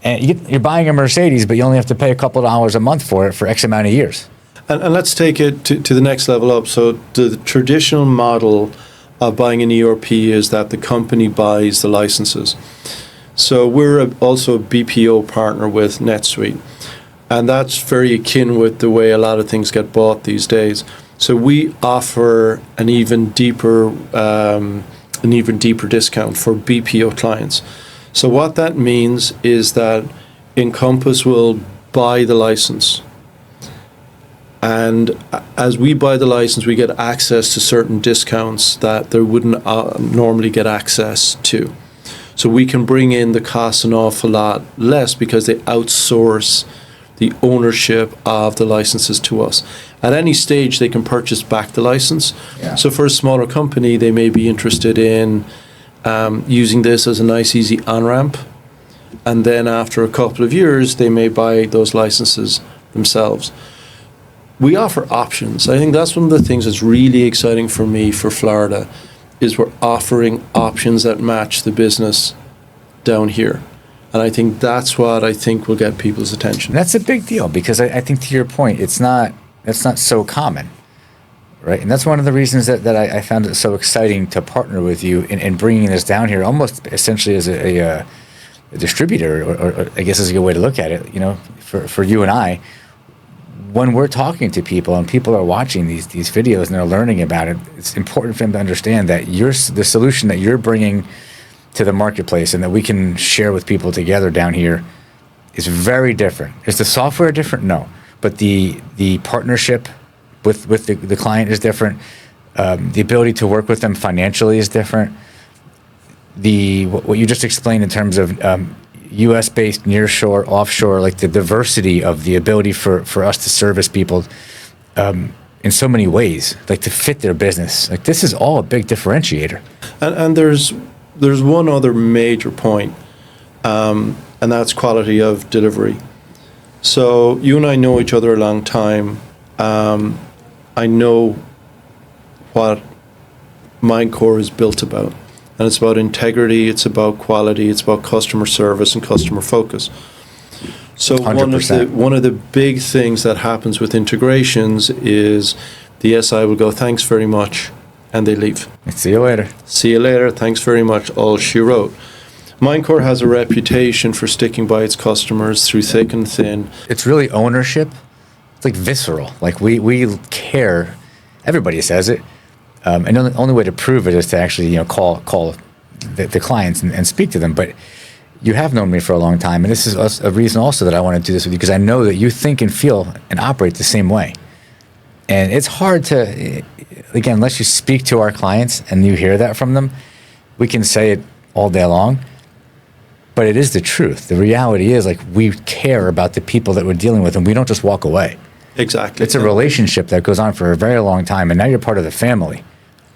and you're buying a Mercedes, but you only have to pay a couple of dollars a month for it for X amount of years. And let's take it to the next level up. So the traditional model of buying an ERP is that the company buys the licenses. So we're also a BPO partner with NetSuite. And that's very akin with the way a lot of things get bought these days. So we offer an even deeper discount for BPO clients. So what that means is that Encompass will buy the license. And as we buy the license, we get access to certain discounts that they wouldn't normally get access to. So we can bring in the costs an awful lot less because they outsource the ownership of the licenses to us. At any stage, they can purchase back the license. Yeah. So for a smaller company, they may be interested in using this as a nice, easy on-ramp. And then after a couple of years, they may buy those licenses themselves. We offer options. I think that's one of the things that's really exciting for me for Florida, is we're offering options that match the business down here. And I think that's what I think will get people's attention. That's a big deal because I think, to your point, that's not so common, right? And that's one of the reasons that I found it so exciting to partner with you in bringing this down here, almost essentially as a distributor, or I guess is a good way to look at it. You know, for you and I, when we're talking to people and people are watching these videos and they're learning about it, it's important for them to understand that the solution that you're bringing to the marketplace and that we can share with people together down here is very different. Is the software different? No. But the partnership with the client is different. The ability to work with them financially is different. What you just explained in terms of U.S.-based, nearshore, offshore, like the diversity of the ability for us to service people in so many ways, like to fit their business. Like this is all a big differentiator. And there's one other major point, and that's quality of delivery. So you and I know each other a long time. I know what Mindcore is built about. And it's about integrity, it's about quality, it's about customer service and customer focus. So 100%. one of the big things that happens with integrations is the SI will go, thanks very much, and they leave. See you later. See you later, thanks very much, all she wrote. Mindcore has a reputation for sticking by its customers through thick and thin. It's really ownership. It's like visceral. Like we care. Everybody says it. And the only way to prove it is to actually, call the clients and speak to them. But you have known me for a long time, and this is a reason also that I want to do this with you, because I know that you think and feel and operate the same way. And it's hard to, again, unless you speak to our clients and you hear that from them, we can say it all day long, but it is the truth. The reality is, like, we care about the people that we're dealing with, and we don't just walk away. Exactly. It's a relationship that goes on for a very long time, and now you're part of the family,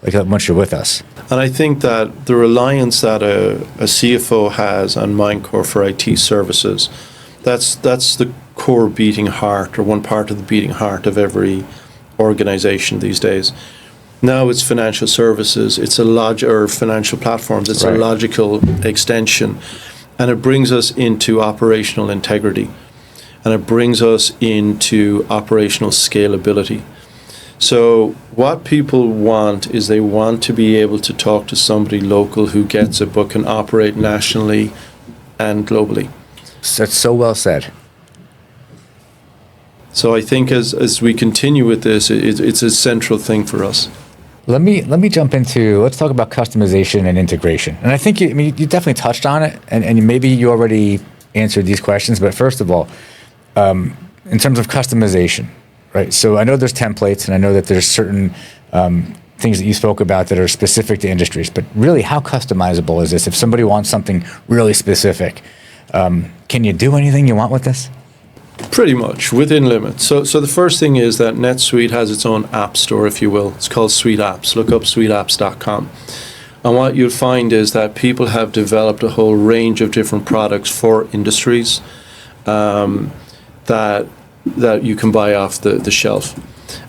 like once you're with us. And I think that the reliance that a CFO has on Mindcore for IT services, that's the core beating heart, or one part of the beating heart of every organization these days. Now it's financial services, it's or financial platforms, it's right. A logical extension. And it brings us into operational integrity. And it brings us into operational scalability. So what people want is they want to be able to talk to somebody local who gets it, but can operate nationally and globally. That's so well said. So I think as we continue with this, it's a central thing for us. Let me jump into, let's talk about customization and integration. And I think you definitely touched on it, and maybe you already answered these questions, but first of all, in terms of customization, right? So I know there's templates, and I know that there's certain things that you spoke about that are specific to industries, but really, how customizable is this? If somebody wants something really specific, can you do anything you want with this? Pretty much, within limits. So the first thing is that NetSuite has its own app store, if you will. It's called Suite Apps. Look up suiteapps.com. And what you'll find is that people have developed a whole range of different products for industries that you can buy off the shelf.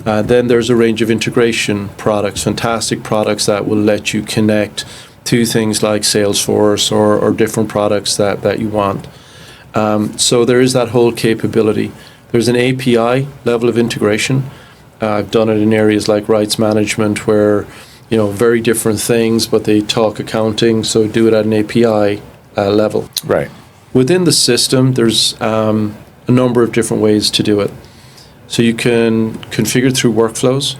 Then there's a range of integration products, fantastic products that will let you connect to things like Salesforce or different products that you want. So there is that whole capability. There's an API level of integration. I've done it in areas like rights management where, very different things, but they talk accounting, so do it at an API level. Right. Within the system, there's a number of different ways to do it. So you can configure through workflows,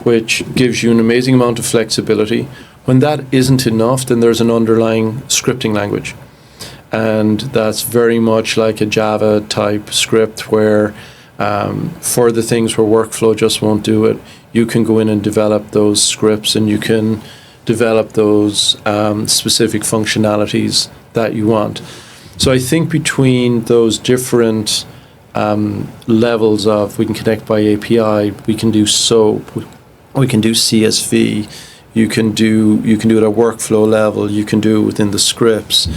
which gives you an amazing amount of flexibility. When that isn't enough, then there's an underlying scripting language. And that's very much like a Java type script where for the things where workflow just won't do it, you can go in and develop those scripts and you can develop those specific functionalities that you want. So I think between those different levels of, we can connect by API, we can do SOAP, we can do CSV, you can do it at workflow level, you can do it within the scripts.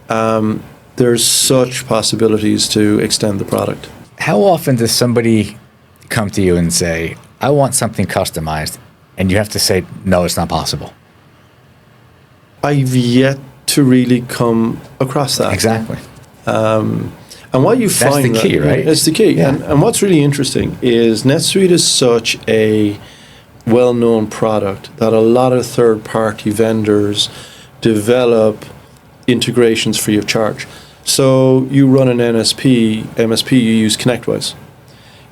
There's such possibilities to extend the product. How often does somebody come to you and say, I want something customized, and you have to say, no, it's not possible? I've yet to really come across that. Exactly. And what you find... That's the key, right? It's the key. Yeah. And what's really interesting is NetSuite is such a well-known product that a lot of third-party vendors develop integrations free of charge. So you run an MSP, you use ConnectWise.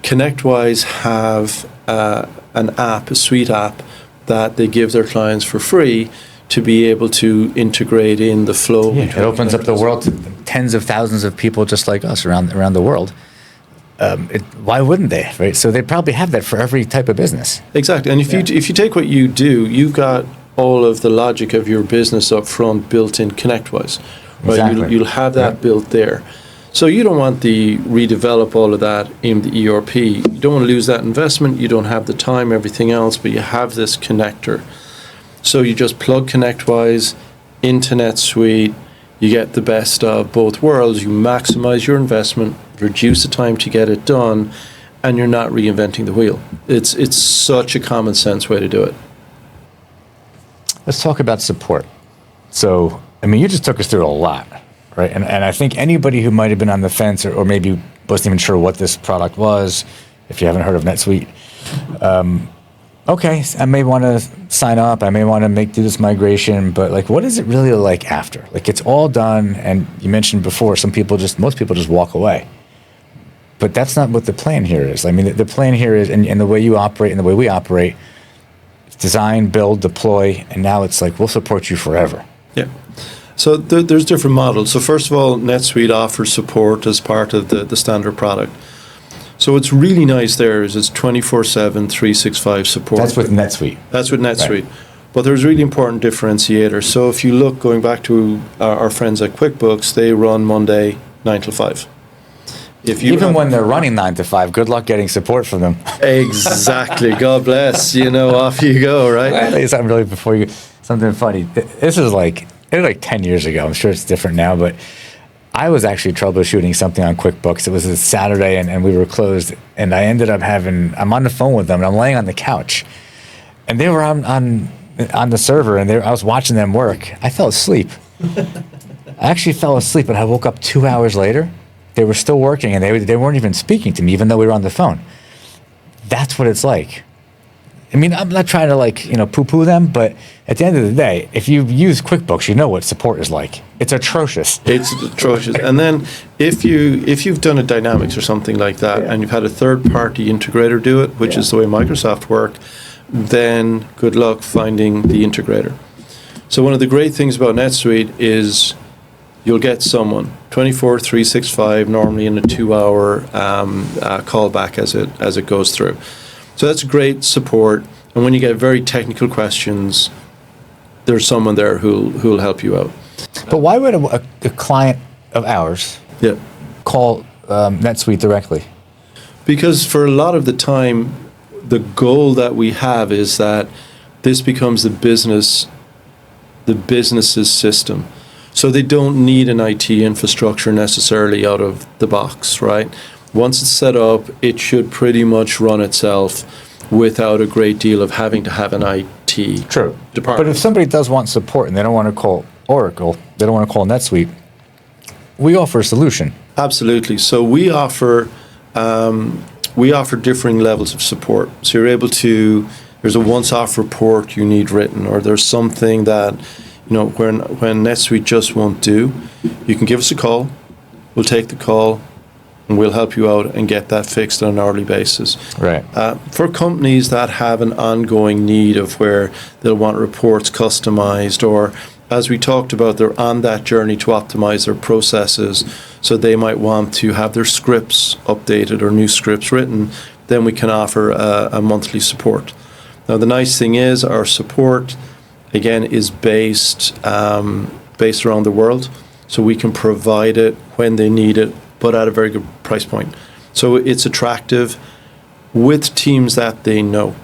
ConnectWise have an app, a suite app, that they give their clients for free to be able to integrate in the flow. Yeah, it opens up the world to tens of thousands of people just like us around the world. Why wouldn't they, right? So they probably have that for every type of business. Exactly. And if you take what you do, you've got all of the logic of your business up front built in ConnectWise. Right? Exactly. You'll have that built there. So you don't want to redevelop all of that in the ERP. You don't want to lose that investment. You don't have the time, everything else, but you have this connector. So you just plug ConnectWise into NetSuite. You get the best of both worlds. You maximize your investment, reduce the time to get it done, and you're not reinventing the wheel. It's such a common sense way to do it. Let's talk about support. So, you just took us through a lot, right? And I think anybody who might have been on the fence or maybe wasn't even sure what this product was, if you haven't heard of NetSuite, okay, I may want to sign up, I may want to do this migration, but what is it really like after? It's all done, and you mentioned before, most people just walk away. But that's not what the plan here is. The plan here is, and the way you operate and the way we operate, design, build, deploy, and now it's we'll support you forever. Yeah. So there's different models. So first of all, NetSuite offers support as part of the standard product. So what's really nice there is it's 24/7, 365 support. That's with NetSuite. That's with NetSuite. Right. But there's really important differentiators. So if you look, going back to our friends at QuickBooks, they run Monday 9 till 5. Even when they're running 9 to 5, good luck getting support from them. Exactly. God bless. Off you go, right? I'll tell you something really before you. Something funny. This is it was 10 years ago. I'm sure it's different now, but I was actually troubleshooting something on QuickBooks. It was a Saturday, and we were closed. And I ended up I'm on the phone with them, and I'm laying on the couch, and they were on the server, and I was watching them work. I fell asleep. I actually fell asleep, and I woke up 2 hours later. They were still working, and they weren't even speaking to me, even though we were on the phone. That's what it's like. I'm not trying to poo-poo them, but at the end of the day, if you use QuickBooks, you know what support is like. It's atrocious. It's atrocious. And then if you've done a Dynamics or something like that, and you've had a third-party integrator do it, which is the way Microsoft work, then good luck finding the integrator. So one of the great things about NetSuite is you'll get someone 24/365, normally in a 2-hour callback as it goes through. So that's great support. And when you get very technical questions, there's someone there who'll help you out. But why would a client of ours call NetSuite directly? Because for a lot of the time, the goal that we have is that this becomes the business's system. So they don't need an IT infrastructure necessarily out of the box, right? Once it's set up, it should pretty much run itself without a great deal of having to have an IT department. But if somebody does want support and they don't want to call Oracle, they don't want to call NetSuite, we offer a solution. Absolutely. So we offer we offer differing levels of support. So you're able to, there's a once-off report you need written, or there's something that, when NetSuite just won't do, you can give us a call, we'll take the call, and we'll help you out and get that fixed on an hourly basis. Right. For companies that have an ongoing need of where they'll want reports customized, or as we talked about, they're on that journey to optimize their processes, so they might want to have their scripts updated or new scripts written, then we can offer a monthly support. Now, the nice thing is our support, again, is based around the world, so we can provide it when they need it, but at a very good price point. So it's attractive with teams that they know.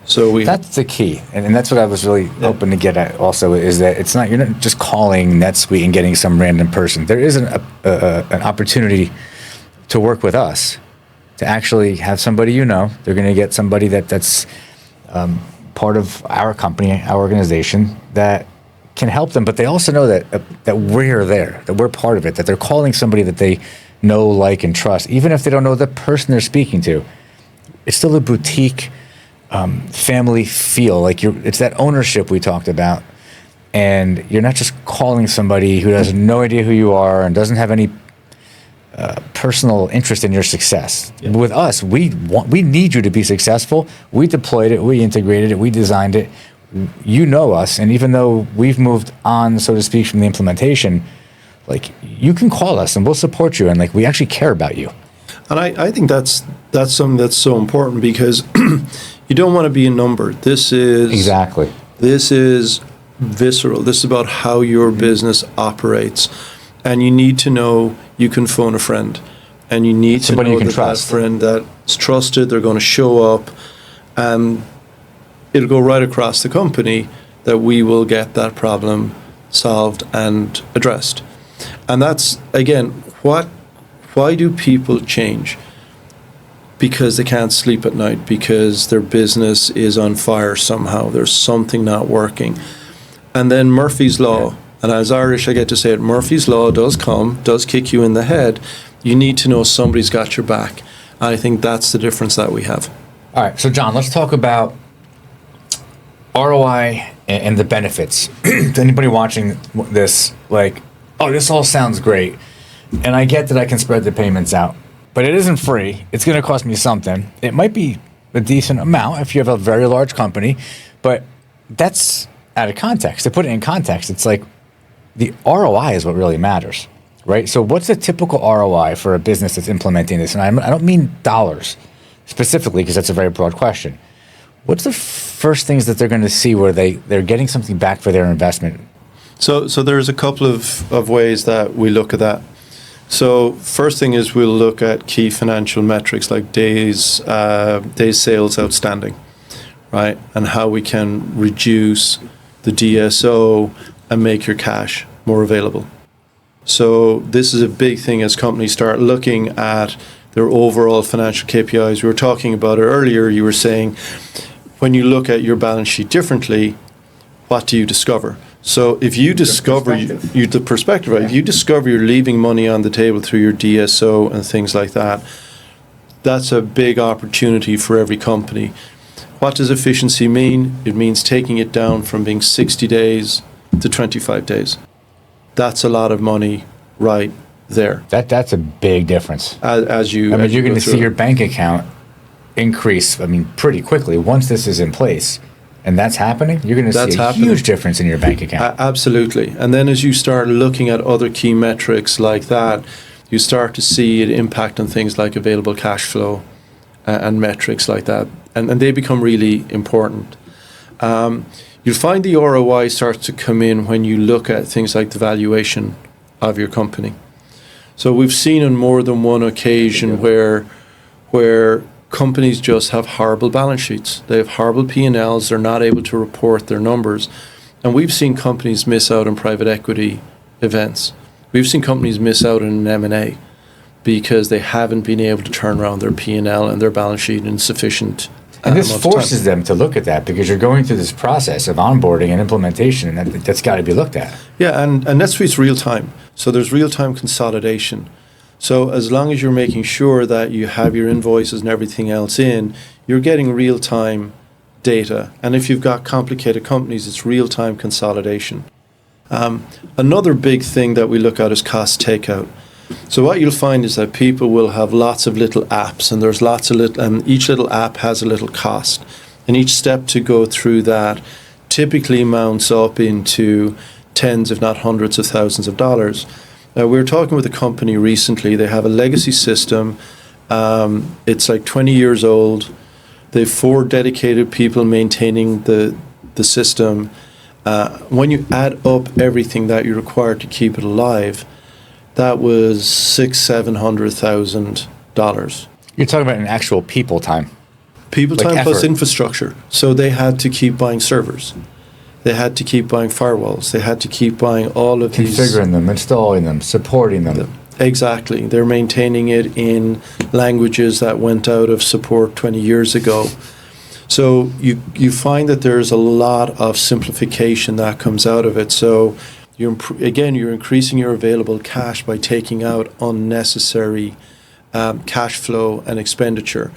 So that's the key, and that's what I was really hoping to get at. Also, is that you're not just calling NetSuite and getting some random person. There is an opportunity to work with us, to actually have somebody They're going to get somebody that's part of our company, our organization, that can help them. But they also know that we're there, that we're part of it, that they're calling somebody that they know, like, and trust, even if they don't know the person they're speaking to. It's still a boutique. Family feel, like it's that ownership we talked about, and you're not just calling somebody who has no idea who you are and doesn't have any personal interest in your success. Yeah. With us, we need you to be successful. We deployed it, we integrated it, we designed it. You know us, and even though we've moved on, so to speak, from the implementation, like, you can call us and we'll support you, and like, we actually care about you. And I think that's something that's so important, because you don't want to be a number. This is visceral. This is about how your business operates. And you need to know you can phone a friend. And you need somebody to know you can that trust. That friend that's trusted, they're going to show up, and it'll go right across the company that we will get that problem solved and addressed. And that's, again, why do people change? Because they can't sleep at night, because their business is on fire somehow. There's something not working. And then Murphy's Law, and as Irish I get to say it, Murphy's Law does kick you in the head. You need to know somebody's got your back. And I think that's the difference that we have. All right, so John, let's talk about ROI and the benefits. To anybody watching this, like, oh, this all sounds great. And I get that I can spread the payments out, but it isn't free. It's going to cost me something. It might be a decent amount if you have a very large company, but that's out of context. To put it in context, it's like the ROI is what really matters, right? So what's a typical ROI for a business that's implementing this? And I don't mean dollars specifically, because that's a very broad question. What's the first things that they're going to see where they're getting something back for their investment? So there's a couple of ways that we look at that. So first thing is we'll look at key financial metrics like days sales outstanding, right? And how we can reduce the DSO and make your cash more available. So this is a big thing as companies start looking at their overall financial KPIs. We were talking about it earlier. You were saying, when you look at your balance sheet differently, what do you discover? So if you discover the perspective, right? If you discover you're leaving money on the table through your DSO and things like that, that's a big opportunity for every company. What does efficiency mean? It means taking it down from being 60 days to 25 days. That's a lot of money right there. That's a big difference. You're going to see your bank account increase, pretty quickly once this is in place. And that's happening, you're going to see a huge difference in your bank account. Absolutely. And then as you start looking at other key metrics like that, you start to see it impact on things like available cash flow and metrics like that. And they become really important. You'll find the ROI starts to come in when you look at things like the valuation of your company. So we've seen on more than one occasion where companies just have horrible balance sheets. They have horrible P&Ls. They're not able to report their numbers. And we've seen companies miss out on private equity events. We've seen companies miss out on an M&A because they haven't been able to turn around their P&L and their balance sheet in sufficient and this forces them to look at that, because you're going through this process of onboarding and implementation, and that's got to be looked at. Yeah, and NetSuite's real time. So there's real time consolidation. So as long as you're making sure that you have your invoices and everything else in, you're getting real-time data. And if you've got complicated companies, it's real-time consolidation. Another big thing that we look at is cost takeout. So what you'll find is that people will have lots of little apps, and there's lots of little, and each little app has a little cost. And each step to go through that typically mounts up into tens, if not hundreds of thousands of dollars. Now, we were talking with a company recently. They have a legacy system. It's like 20 years old. They have 4 dedicated people maintaining the system. When you add up everything that you're required to keep it alive, that was $600,000-$700,000. You're talking about an actual people time. People Like time plus effort. infrastructure. So they had to keep buying servers. They had to keep buying firewalls. They had to keep buying all of these. Configuring them, installing them, supporting them. Exactly. They're maintaining it in languages that went out of support 20 years ago. So you find that there's a lot of simplification that comes out of it. So you're increasing your available cash by taking out unnecessary cash flow and expenditure.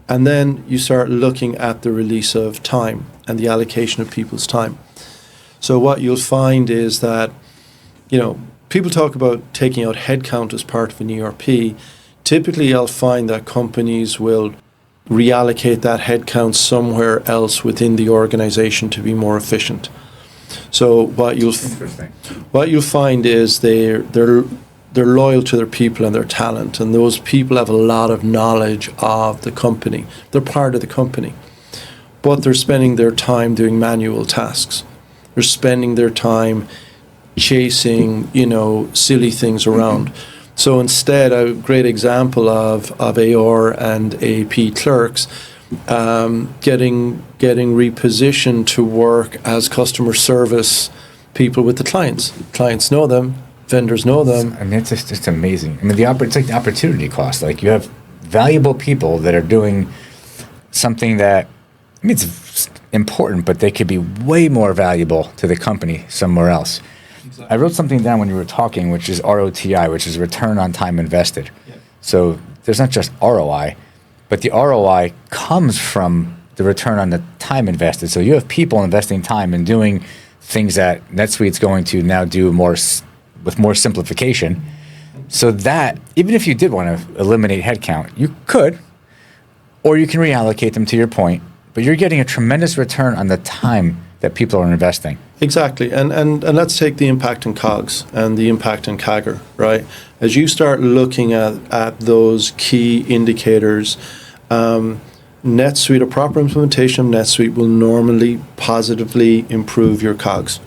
And then you start looking at the release of time and the allocation of people's time. So what you'll find is that, people talk about taking out headcount as part of an ERP. Typically, I'll find that companies will reallocate that headcount somewhere else within the organization to be more efficient. So what you'll find is they're loyal to their people and their talent, and those people have a lot of knowledge of the company. They're part of the company, but they're spending their time doing manual tasks. They're spending their time chasing, silly things around. So instead, a great example of AR and AP clerks getting repositioned to work as customer service people with the clients. Clients know them, vendors know them. I mean, it's just amazing. I mean, it's like the opportunity cost. Like, you have valuable people that are doing something that, it's important, but they could be way more valuable to the company somewhere else. Exactly. I wrote something down when you were talking, which is ROTI, which is return on time invested. Yeah. So there's not just ROI, but the ROI comes from the return on the time invested. So you have people investing time and doing things that NetSuite's going to now do with more simplification. So that, even if you did want to eliminate headcount, you could, or you can reallocate them, to your point, but you're getting a tremendous return on the time that people are investing. Exactly. And let's take the impact on COGS and the impact on CAGR, right? As you start looking at those key indicators, NetSuite, a proper implementation of NetSuite will normally positively improve your COGS,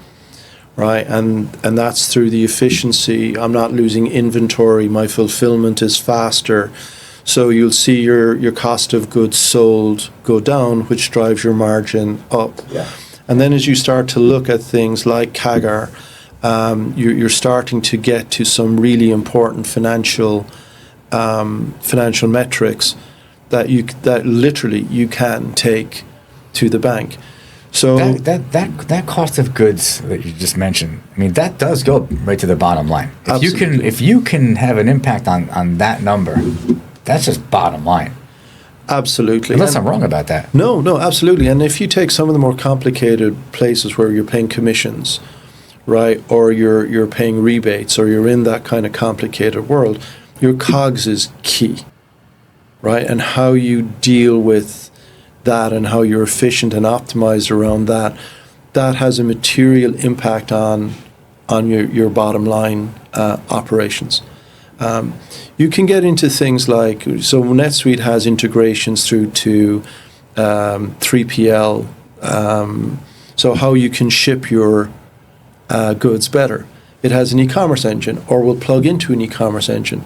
right? And that's through the efficiency. I'm not losing inventory. My fulfillment is faster. So you'll see your cost of goods sold go down, which drives your margin up. Yeah. And then as you start to look at things like CAGR, you're starting to get to some really important financial metrics that literally you can take to the bank. So that cost of goods that you just mentioned, that does go right to the bottom line. If you can have an impact on that number, that's just bottom line. Absolutely. Unless I'm wrong about that. No, absolutely. And if you take some of the more complicated places where you're paying commissions, right, or you're paying rebates, or you're in that kind of complicated world, your COGS is key, right? And how you deal with that and how you're efficient and optimized around that has a material impact on your bottom line operations. You can get into things like, so NetSuite has integrations through to 3PL, so how you can ship your goods better. It has an e-commerce engine, or will plug into an e-commerce engine.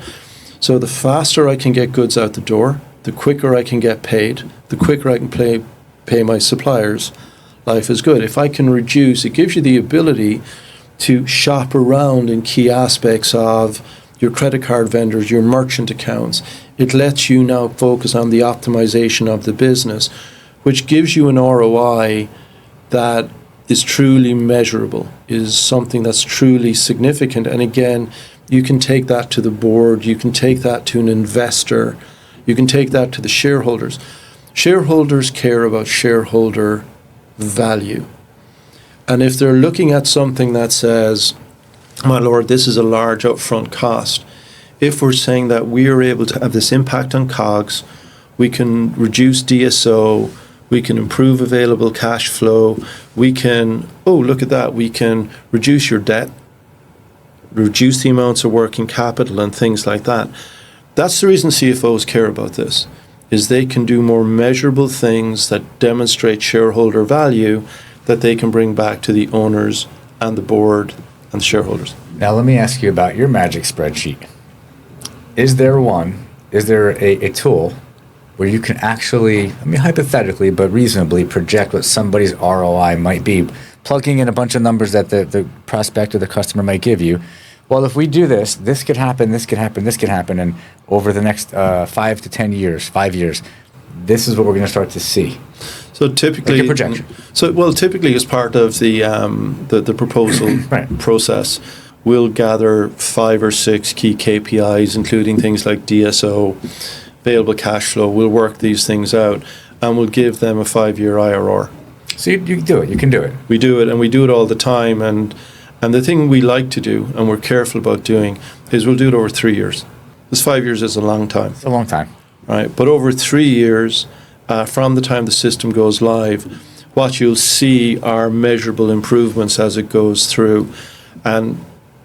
So the faster I can get goods out the door, the quicker I can get paid, the quicker I can pay my suppliers, life is good. If I can reduce, it gives you the ability to shop around in key aspects of your credit card vendors, your merchant accounts. It lets you now focus on the optimization of the business, which gives you an ROI that is truly measurable, is something that's truly significant. And again, you can take that to the board, you can take that to an investor, you can take that to the shareholders. Shareholders care about shareholder value. And if they're looking at something that says, my lord, this is a large upfront cost, if we're saying that we are able to have this impact on COGS, we can reduce DSO, we can improve available cash flow, we can, oh, look at that, we can reduce your debt, reduce the amounts of working capital and things like that. That's the reason CFOs care about this, is they can do more measurable things that demonstrate shareholder value that they can bring back to the owners and the board and the shareholders. Now, let me ask you about your magic spreadsheet. Is there a tool where you can actually, I mean, hypothetically, but reasonably project what somebody's ROI might be, plugging in a bunch of numbers that the prospect or the customer might give you? Well, if we do this, this could happen, this could happen, this could happen, and over the next 5 to 10 years, 5 years, this is what we're going to start to see. So typically, like a projection. Typically, as part of the proposal Right. process, we'll gather 5 or 6 key KPIs, including things like DSO, available cash flow. We'll work these things out, and we'll give them a 5-year IRR. So you can do it. You can do it. We do it, and we do it all the time. And the thing we like to do, and we're careful about doing, is we'll do it over 3 years. Because 5 years is a long time. It's a long time. Right, but over 3 years, from the time the system goes live, what you'll see are measurable improvements as it goes through. And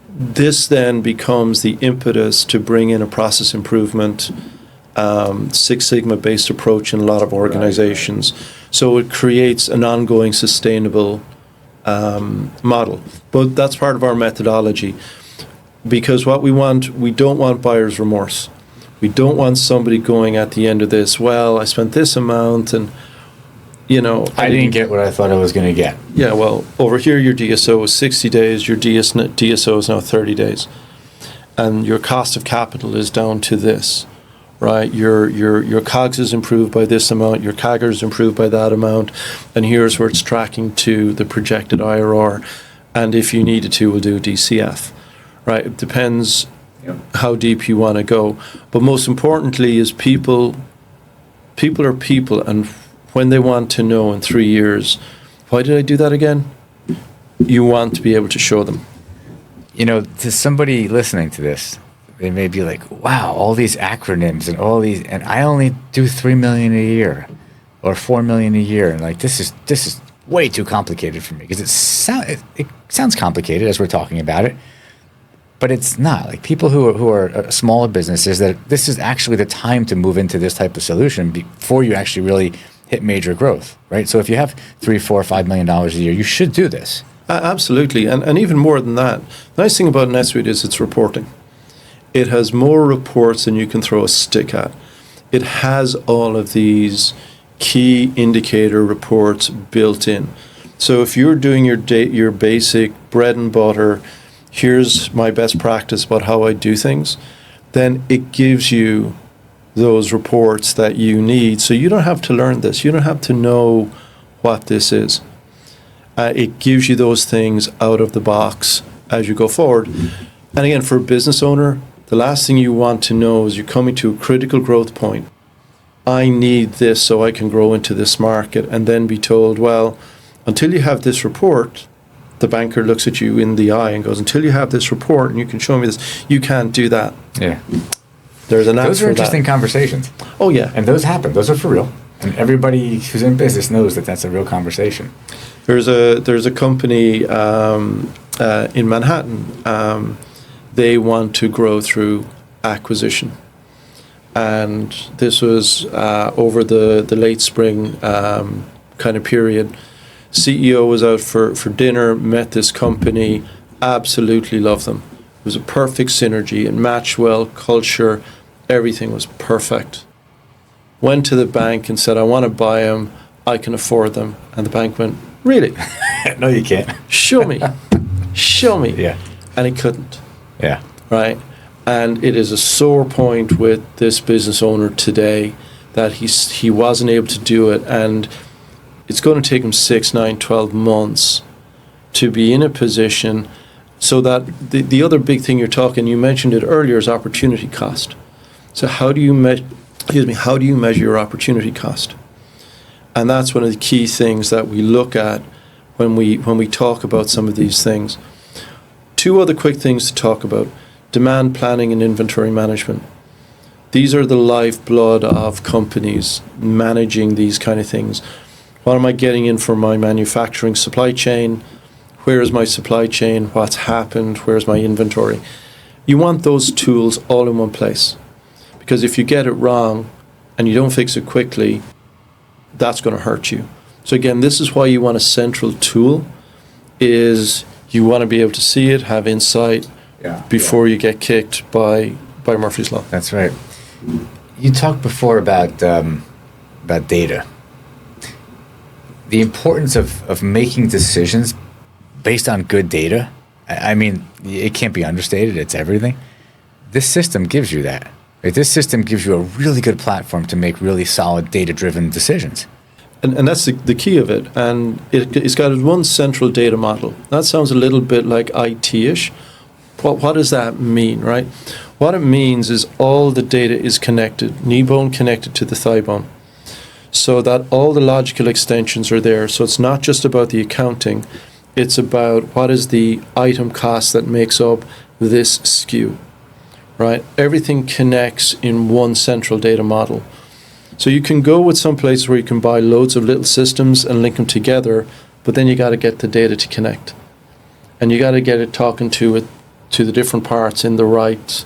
this then becomes the impetus to bring in a process improvement, Six Sigma-based approach in a lot of organizations. Right. So it creates an ongoing sustainable model. But that's part of our methodology. Because what we don't want buyer's remorse. We don't want somebody going at the end of this, well, I spent this amount and, I didn't get what I thought I was going to get. Yeah, well, over here your DSO was 60 days, your DSO is now 30 days. And your cost of capital is down to this, right? Your COGS is improved by this amount, your CAGR is improved by that amount, and here's where it's tracking to the projected IRR. And if you needed to, we'll do DCF, right? It depends how deep you want to go. But most importantly is people are people, and when they want to know in 3 years, why did I do that again? You want to be able to show them. To somebody listening to this, they may be like, wow, all these acronyms and all these, and I only do $3 million a year or $4 million a year. And like, this is way too complicated for me, because it sounds complicated as we're talking about it. But it's not. Like, people who are smaller businesses, that this is actually the time to move into this type of solution before you actually really hit major growth, right? So if you have $3, $4, $5 million a year, you should do this. Absolutely, and even more than that. The nice thing about NetSuite is it's reporting. It has more reports than you can throw a stick at. It has all of these key indicator reports built in. So if you're doing your basic bread and butter, here's my best practice about how I do things, then it gives you those reports that you need. So you don't have to learn this. You don't have to know what this is. It gives you those things out of the box as you go forward. And again, for a business owner, the last thing you want to know is you're coming to a critical growth point. I need this so I can grow into this market, and then be told, well, until you have this report, the banker looks at you in the eye and goes, until you have this report and you can show me this, you can't do that. Yeah. There's an answer. Those are interesting conversations. Oh, yeah. And those happen. Those are for real. And everybody who's in business knows that that's a real conversation. There's a company in Manhattan. They want to grow through acquisition. And this was over the late spring kind of period. CEO was out for dinner, met this company, absolutely loved them. It was a perfect synergy, it matched well, culture, everything was perfect. Went to the bank and said, I want to buy them, I can afford them. And the bank went, really? No, you can't. Show me. Show me. Yeah. And he couldn't. Yeah. Right? And it is a sore point with this business owner today that he wasn't able to do it. And it's going to take him 6, 9, 12 months to be in a position. So that the other big thing you're talking, you mentioned it earlier, is opportunity cost. So how do you measure your opportunity cost? And that's one of the key things that we look at when we talk about some of these things. Two other quick things to talk about: demand planning and inventory management. These are the lifeblood of companies managing these kind of things. What am I getting in for my manufacturing supply chain? Where is my supply chain? What's happened? Where's my inventory? You want those tools all in one place. Because if you get it wrong and you don't fix it quickly, that's going to hurt you. So again, this is why you want a central tool, is you want to be able to see it, have insight before you get kicked by Murphy's Law. That's right. You talked before about data. The importance of making decisions based on good data. I mean, it can't be understated. It's everything. This system gives you that. Right? This system gives you a really good platform to make really solid data-driven decisions. And that's the key of it. And it's got one central data model. That sounds a little bit like IT-ish. What does that mean, right? What it means is all the data is connected, knee bone connected to the thigh bone, so that all the logical extensions are there. So it's not just about the accounting. It's about what is the item cost that makes up this SKU, right? Everything connects in one central data model. So you can go with some place where you can buy loads of little systems and link them together, but then you got to get the data to connect. And you got to get it talking to the different parts in the right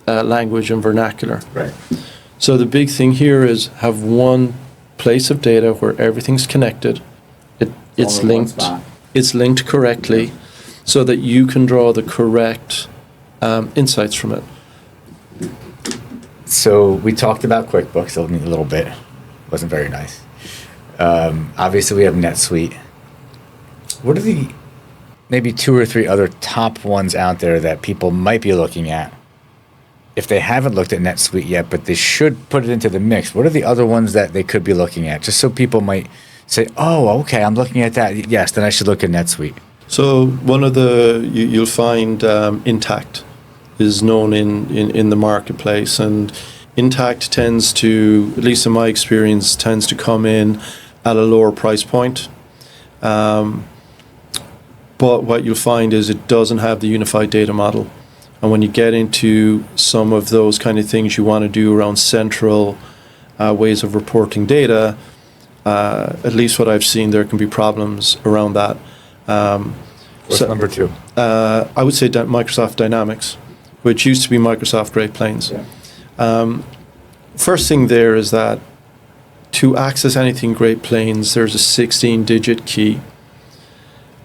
language and vernacular. Right. So the big thing here is have one place of data where everything's connected. It's linked. It's linked correctly, so that you can draw the correct insights from it. So we talked about QuickBooks a little bit. Wasn't very nice. Obviously, we have NetSuite. What are the maybe 2 or 3 other top ones out there that people might be looking at? If they haven't looked at NetSuite yet, but they should put it into the mix, what are the other ones that they could be looking at? Just so people might say, oh, okay, I'm looking at that. Yes, then I should look at NetSuite. So one of you'll find Intact is known in the marketplace, and Intact tends to, at least in my experience, tends to come in at a lower price point. But what you'll find is it doesn't have the unified data model. And when you get into some of those kind of things you want to do around central ways of reporting data, at least what I've seen, there can be problems around that. What's number 2? I would say Microsoft Dynamics, which used to be Microsoft Great Plains. Yeah. First thing there is that to access anything Great Plains, there's a 16-digit key.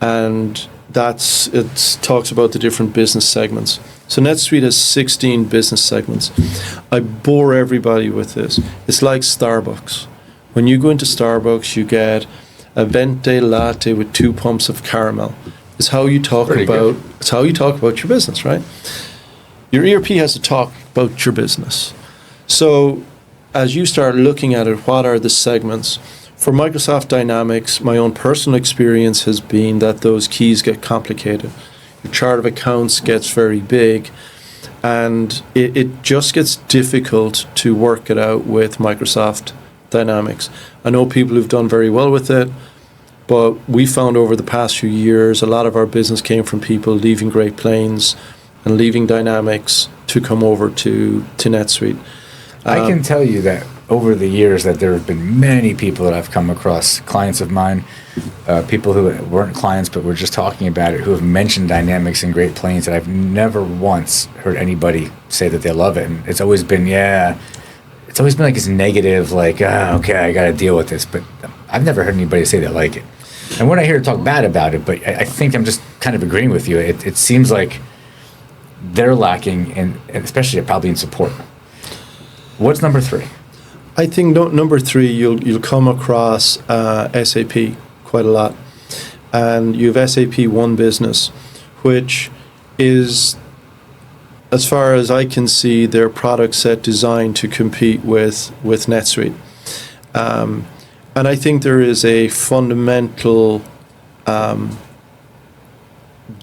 And it talks about the different business segments. So NetSuite has 16 business segments. I bore everybody with this. It's like Starbucks. When you go into Starbucks, you get a venti latte with 2 pumps of caramel. It's how you talk about your business, right? Your ERP has to talk about your business. So as you start looking at it, what are the segments? For Microsoft Dynamics, my own personal experience has been that those keys get complicated. Your chart of accounts gets very big, and it just gets difficult to work it out with Microsoft Dynamics. I know people who've done very well with it, but we found over the past few years, a lot of our business came from people leaving Great Plains and leaving Dynamics to come over to NetSuite. I can tell you that over the years that there have been many people that I've come across, clients of mine, people who weren't clients but were just talking about it, who have mentioned Dynamics in Great Plains, that I've never once heard anybody say that they love it. And it's always been, it's always been like this negative, like, okay, I got to deal with this. But I've never heard anybody say they like it. And we're not here to talk bad about it, but I think I'm just kind of agreeing with you. It seems like they're lacking, and especially probably in support. What's number 3? I think number 3, you'll come across SAP quite a lot, and you have SAP One Business, which is, as far as I can see, their product set designed to compete with NetSuite. And I think there is a fundamental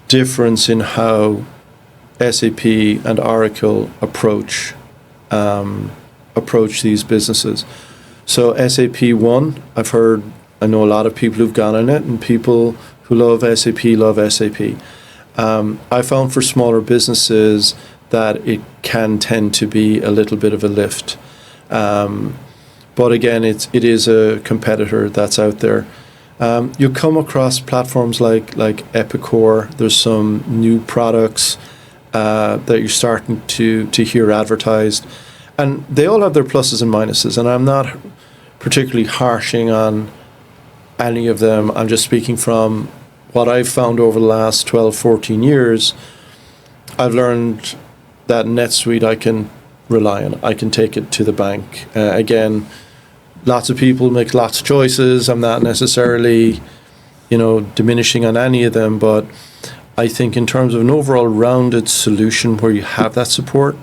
difference in how SAP and Oracle approach these businesses. So SAP One, I know a lot of people who've gone on it, and people who love SAP love SAP. I found for smaller businesses that it can tend to be a little bit of a lift. But again, it is a competitor that's out there. You come across platforms like Epicor. There's some new products that you're starting to hear advertised. And they all have their pluses and minuses. And I'm not particularly harshing on any of them. I'm just speaking from what I've found over the last 12, 14 years. I've learned that NetSuite I can rely on. I can take it to the bank. Again, lots of people make lots of choices. I'm not necessarily, diminishing on any of them, but I think in terms of an overall rounded solution where you have that support.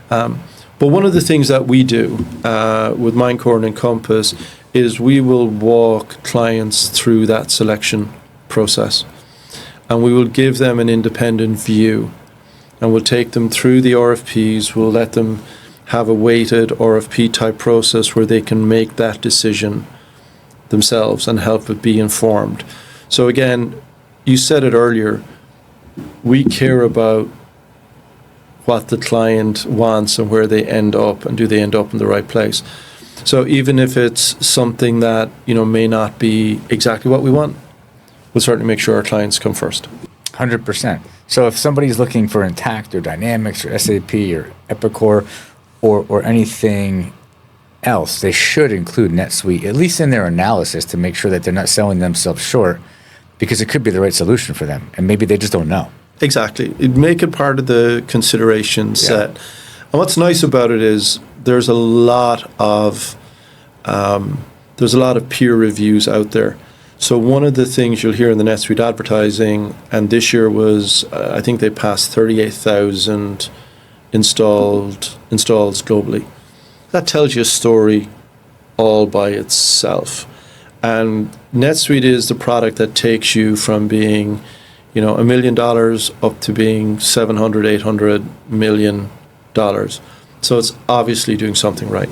But one of the things that we do with Mindcore and Encompass is we will walk clients through that selection process, and we will give them an independent view, and we'll take them through the RFPs. We'll let them have a weighted RFP type process where they can make that decision themselves and help it be informed. So again, you said it earlier, we care about what the client wants and where they end up, and do they end up in the right place. So even if it's something that may not be exactly what we want, we'll certainly make sure our clients come first. 100%. So if somebody's looking for Intact or Dynamics or SAP or Epicor or anything else, they should include NetSuite, at least in their analysis, to make sure that they're not selling themselves short, because it could be the right solution for them, and maybe they just don't know. Exactly. It'd make it part of the consideration set. And what's nice about it is there's a lot of peer reviews out there. So one of the things you'll hear in the NetSuite advertising, and this year was, I think they passed 38,000 installs globally. That tells you a story all by itself. And NetSuite is the product that takes you from being, $1 million up to being $700, $800 million. So it's obviously doing something right.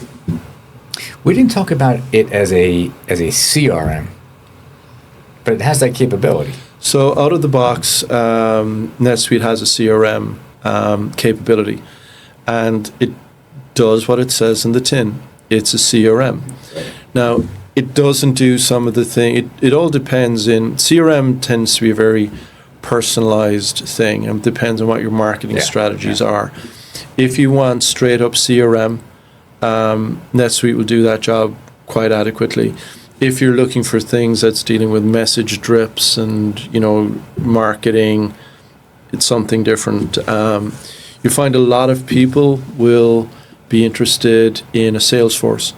We didn't talk about it as a CRM, but it has that capability. So out of the box, NetSuite has a CRM capability, and it does what it says in the tin. It's a CRM. Now, it doesn't do some of the thing. It all depends. CRM tends to be a very personalized thing, and it depends on what your marketing strategies are. If you want straight up CRM, NetSuite will do that job quite adequately. If you're looking for things that's dealing with message drips and marketing, it's something different. You find a lot of people will be interested in a Salesforce,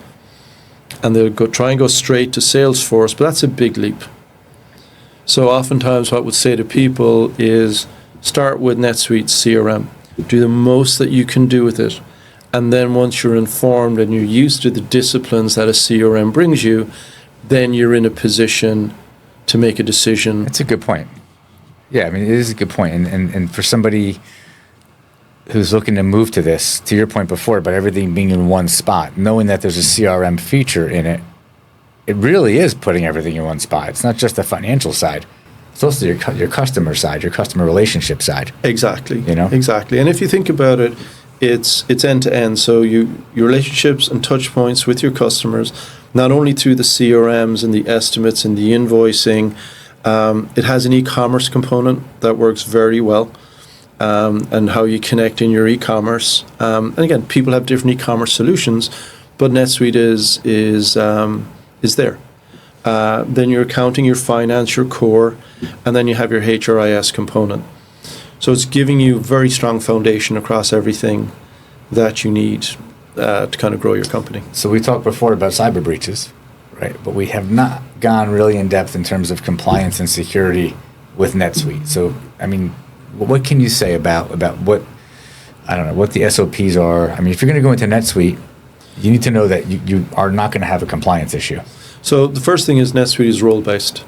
and they'll try and go straight to Salesforce, but that's a big leap. So oftentimes what we'll say to people is start with NetSuite CRM. Do the most that you can do with it. And then once you're informed and you're used to the disciplines that a CRM brings you, then you're in a position to make a decision. That's a good point. Yeah, it is a good point. And for somebody who's looking to move to this, to your point before about everything being in one spot, knowing that there's a CRM feature in it, it really is putting everything in one spot. It's not just the financial side. It's also your customer side, your customer relationship side. Exactly. Exactly. And if you think about it, it's end to end. So your relationships and touch points with your customers, not only through the CRMs and the estimates and the invoicing, it has an e-commerce component that works very well, and how you connect in your e-commerce. And again, people have different e-commerce solutions, but NetSuite is there. Then your accounting, your finance, your core, and then you have your HRIS component. So it's giving you a very strong foundation across everything that you need to kind of grow your company. So we talked before about cyber breaches, right? But we have not gone really in depth in terms of compliance and security with NetSuite. So, what can you say about what the SOPs are? If you're going to go into NetSuite, you need to know that you are not going to have a compliance issue. So the first thing is NetSuite is role-based.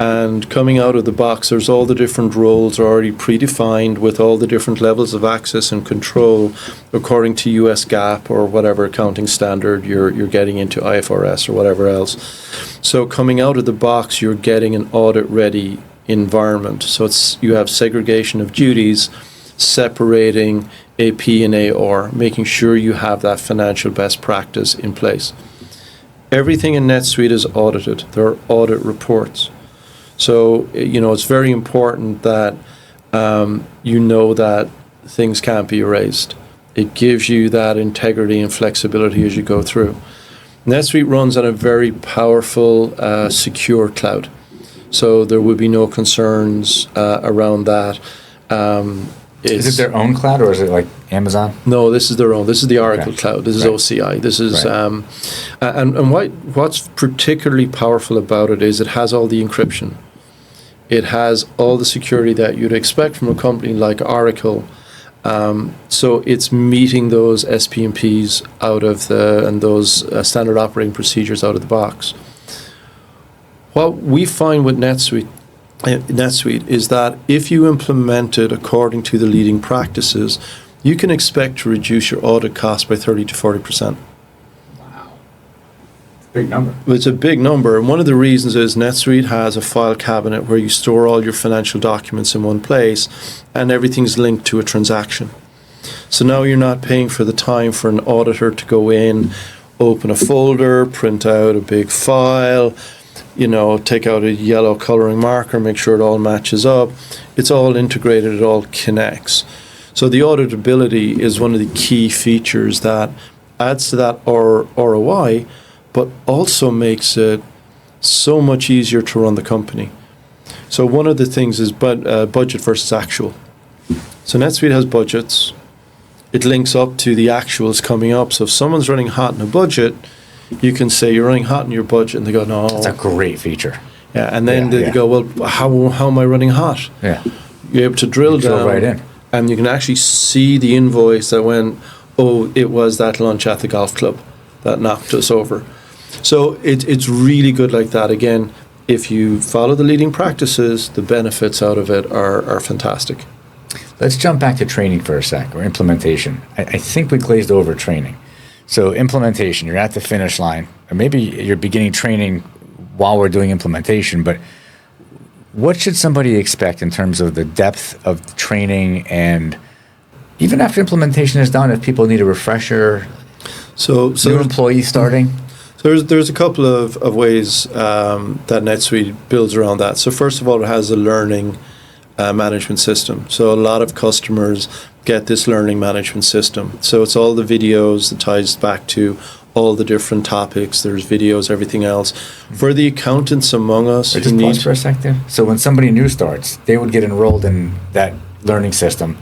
And coming out of the box, there's all the different roles are already predefined with all the different levels of access and control according to US GAAP or whatever accounting standard you're getting into, IFRS or whatever else. So coming out of the box, you're getting an audit-ready environment. So you have segregation of duties, separating AP and AR, making sure you have that financial best practice in place. Everything in NetSuite is audited. There are audit reports. So, it's very important that you know that things can't be erased. It gives you that integrity and flexibility as you go through. NetSuite runs on a very powerful, secure cloud. So there would be no concerns around that. Is it their own cloud or is it like Amazon? No, this is their own. This is the Oracle Okay. cloud. This is Right. OCI. This is Right. and what's particularly powerful about it is it has all the encryption. It has all the security that you'd expect from a company like Oracle. So it's meeting those SPMPs and those standard operating procedures out of the box. What we find with NetSuite is that if you implement it according to the leading practices, you can expect to reduce your audit costs by 30 to 40%. Big number. It's a big number, and one of the reasons is NetSuite has a file cabinet where you store all your financial documents in one place, and everything's linked to a transaction. So now you're not paying for the time for an auditor to go in, open a folder, print out a big file, take out a yellow coloring marker, make sure it all matches up. It's all integrated, it all connects. So the auditability is one of the key features that adds to that ROI, but also makes it so much easier to run the company. So one of the things is budget versus actual. So NetSuite has budgets. It links up to the actuals coming up. So if someone's running hot in a budget, you can say you're running hot in your budget, and they go, no. That's a great feature. Yeah, and then they go, well, how am I running hot? Yeah. You're able to drill down right in. and you can actually see the invoice that went, oh, it was that lunch at the golf club that knocked us over. So it's really good like that. Again, if you follow the leading practices, the benefits out of it are fantastic. Let's jump back to training for a sec, or implementation. I think we glazed over training. So implementation, you're at the finish line, or maybe you're beginning training while we're doing implementation, but what should somebody expect in terms of the depth of training, and even after implementation is done, if people need a refresher, So new employees starting? there's a couple of ways that NetSuite builds around that. So first of all, it has a learning management system. So a lot of customers get this learning management system. So it's all the videos that ties back to all the different topics. There's videos, everything else. For the accountants among us Just pause for a sec there. So when somebody new starts, they would get enrolled in that learning system.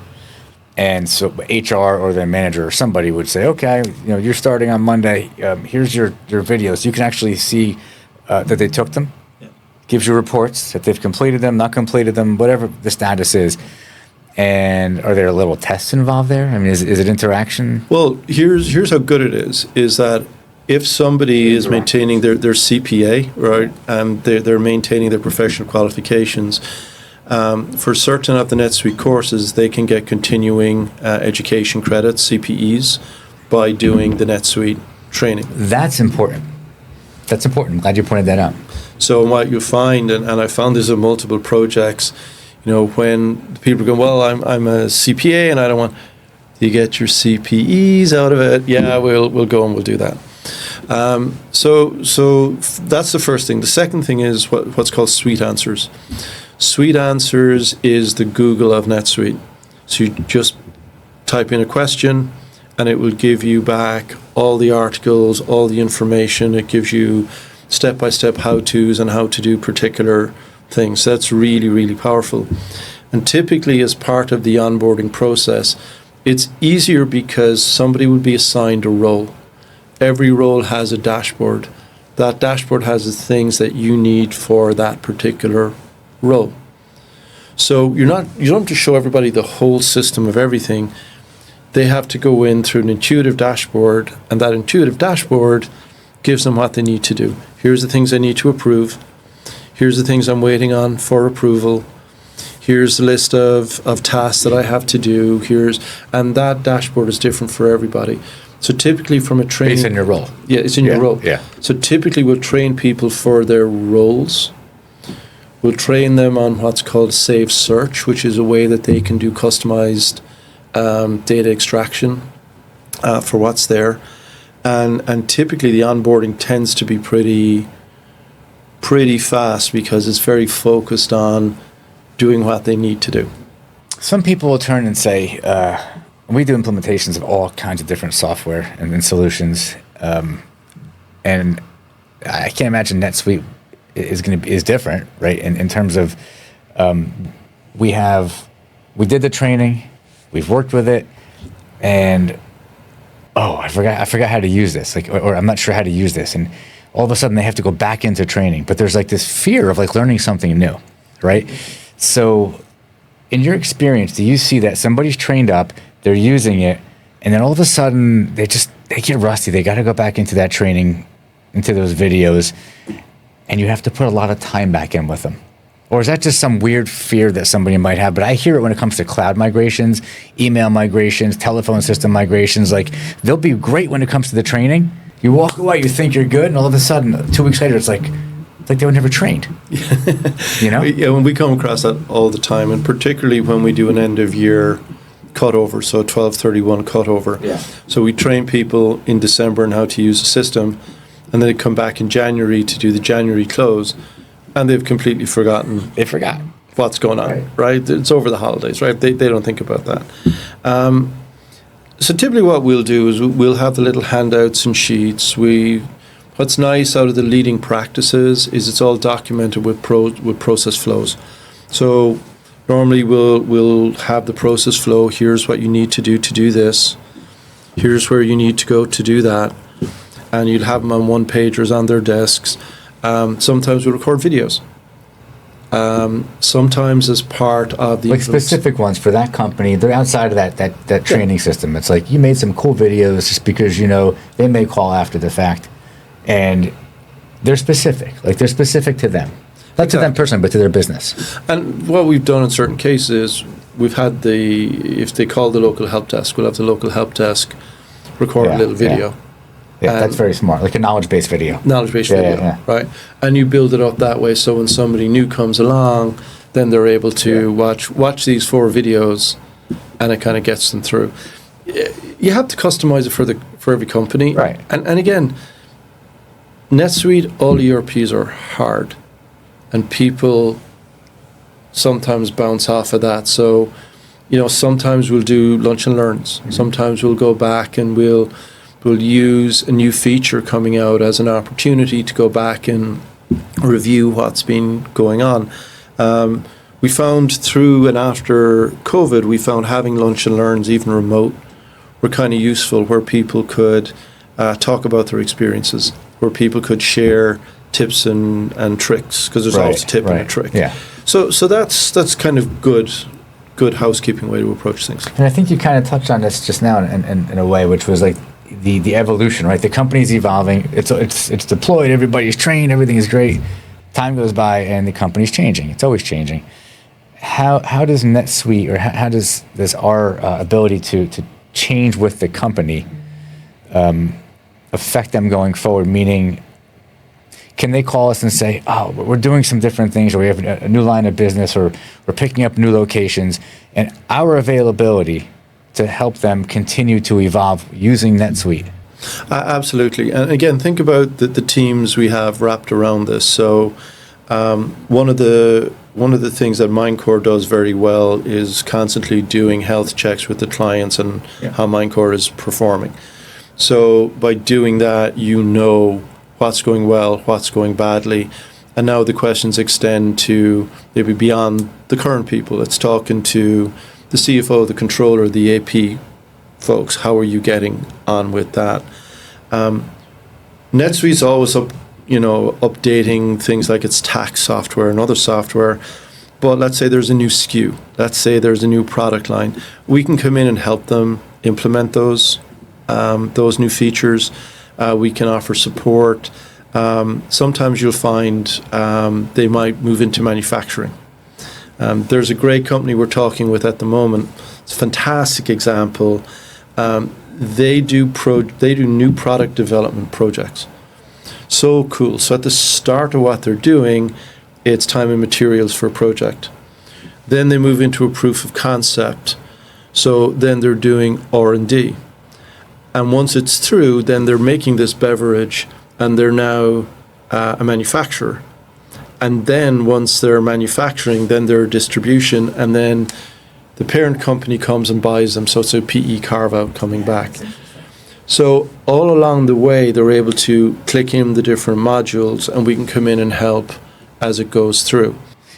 And so HR or their manager or somebody would say, okay, you're starting on Monday. Here's your videos. You can actually see that they took them. Gives you reports that they've completed them, not completed them, whatever the status is. And are there little tests involved there? I mean, is it interaction? Well, here's how good it is that if somebody is maintaining their CPA, right, and they're maintaining their professional qualifications, for certain of the NetSuite courses, they can get continuing education credits, CPEs, by doing the NetSuite training. That's important. That's important. I'm glad you pointed that out. So what you find, and I found this in multiple projects, when people go, well, I'm a CPA and I don't want, you get your CPEs out of it. Yeah, we'll go and we'll do that. So that's the first thing. The second thing is what's called Suite Answers. Suite Answers is the Google of NetSuite. So you just type in a question and it will give you back all the articles, all the information. It gives you step-by-step how-tos and how to do particular things. That's really, really powerful. And typically as part of the onboarding process, it's easier because somebody will be assigned a role. Every role has a dashboard. That dashboard has the things that you need for that particular role. So you don't have to show everybody the whole system of everything. They have to go in through an intuitive dashboard, and that intuitive dashboard gives them what they need to do. Here's the things they need to approve. Here's the things I'm waiting on for approval. Here's the list of tasks that I have to do. And that dashboard is different for everybody. So typically from a training... Based on your role. Yeah, it's in your role. Yeah. So typically we'll train people for their roles. We'll train them on what's called Save Search, which is a way that they can do customized data extraction for what's there. And typically the onboarding tends to be pretty fast because it's very focused on doing what they need to do. Some people will turn and say, we do implementations of all kinds of different software and solutions, and I can't imagine NetSuite is different, right? In terms of we did the training, we've worked with it, and I forgot how to use this, or I'm not sure how to use this, and all of a sudden they have to go back into training, but there's like this fear of like learning something new, right? So in your experience, do you see that somebody's trained up, they're using it, and then all of a sudden they get rusty, they got to go back into that training, into those videos, and you have to put a lot of time back in with them? Or is that just some weird fear that somebody might have? But I hear it when it comes to cloud migrations, email migrations, telephone system migrations. Like, they'll be great when it comes to the training. You walk away, you think you're good, and all of a sudden, 2 weeks later, it's like they were never trained. You know? Yeah, when we come across that all the time, and particularly when we do an end of year cutover, so 12/31 cutover. Yeah. So we train people in December on how to use the system, and then they come back in January to do the January close, and they've completely forgotten. They forgot what's going on, right? It's over the holidays, right? They don't think about that. So typically what we'll do is we'll have the little handouts and sheets. What's nice out of the leading practices is it's all documented with process flows. So normally we'll have the process flow. Here's what you need to do this. Here's where you need to go to do that. And you'll have them on one-pagers on their desks. Sometimes we record videos. Sometimes as part of the... Like specific ones for that company, they're outside of that training system. It's like, you made some cool videos just because, they may call after the fact. And they're specific. Like, they're specific to them. Not to them personally, but to their business. And what we've done in certain cases, we've had if they call the local help desk, we'll have the local help desk record a little video. Yeah, that's very smart. Like a knowledge-based video. Knowledge-based video, right? And you build it up that way, so when somebody new comes along, then they're able to watch these 4 videos, and it kind of gets them through. You have to customize it for every company. Right. And again, NetSuite, all ERPs are hard, and people sometimes bounce off of that. So, sometimes we'll do lunch and learns. Mm-hmm. Sometimes we'll go back and we'll use a new feature coming out as an opportunity to go back and review what's been going on. We found through and after COVID, we found having lunch and learns, even remote, were kind of useful, where people could talk about their experiences, where people could share tips and tricks, because there's always a tip and a trick. Yeah. So that's kind of good housekeeping way to approach things. And I think you kind of touched on this just now in a way, which was like the evolution, right? The company's evolving. It's deployed. Everybody's trained. Everything is great. Time goes by, and the company's changing. It's always changing. How does NetSuite, or how does our ability to change with the company affect them going forward? Meaning, can they call us and say, "Oh, we're doing some different things, or we have a new line of business, or we're picking up new locations," and our availability to help them continue to evolve using NetSuite? Absolutely. And again, think about the teams we have wrapped around this. So one of the things that Mindcore does very well is constantly doing health checks with the clients and how Mindcore is performing. So by doing that, what's going well, what's going badly. And now the questions extend to maybe beyond the current people. It's talking to the CFO, the controller, the AP folks. How are you getting on with that? NetSuite's always updating things like its tax software and other software. But let's say there's a new SKU. Let's say there's a new product line. We can come in and help them implement those new features. We can offer support. Sometimes you'll find they might move into manufacturing. There's a great company we're talking with at the moment. It's a fantastic example. They do new product development projects. So cool. So at the start of what they're doing, it's time and materials for a project. Then they move into a proof of concept. So then they're doing R&D. And once it's through, then they're making this beverage, and they're now a manufacturer. And then once they're manufacturing, then they're distribution, and then the parent company comes and buys them. So it's a PE carve-out coming back. So all along the way, they're able to click in the different modules, and we can come in and help as it goes through.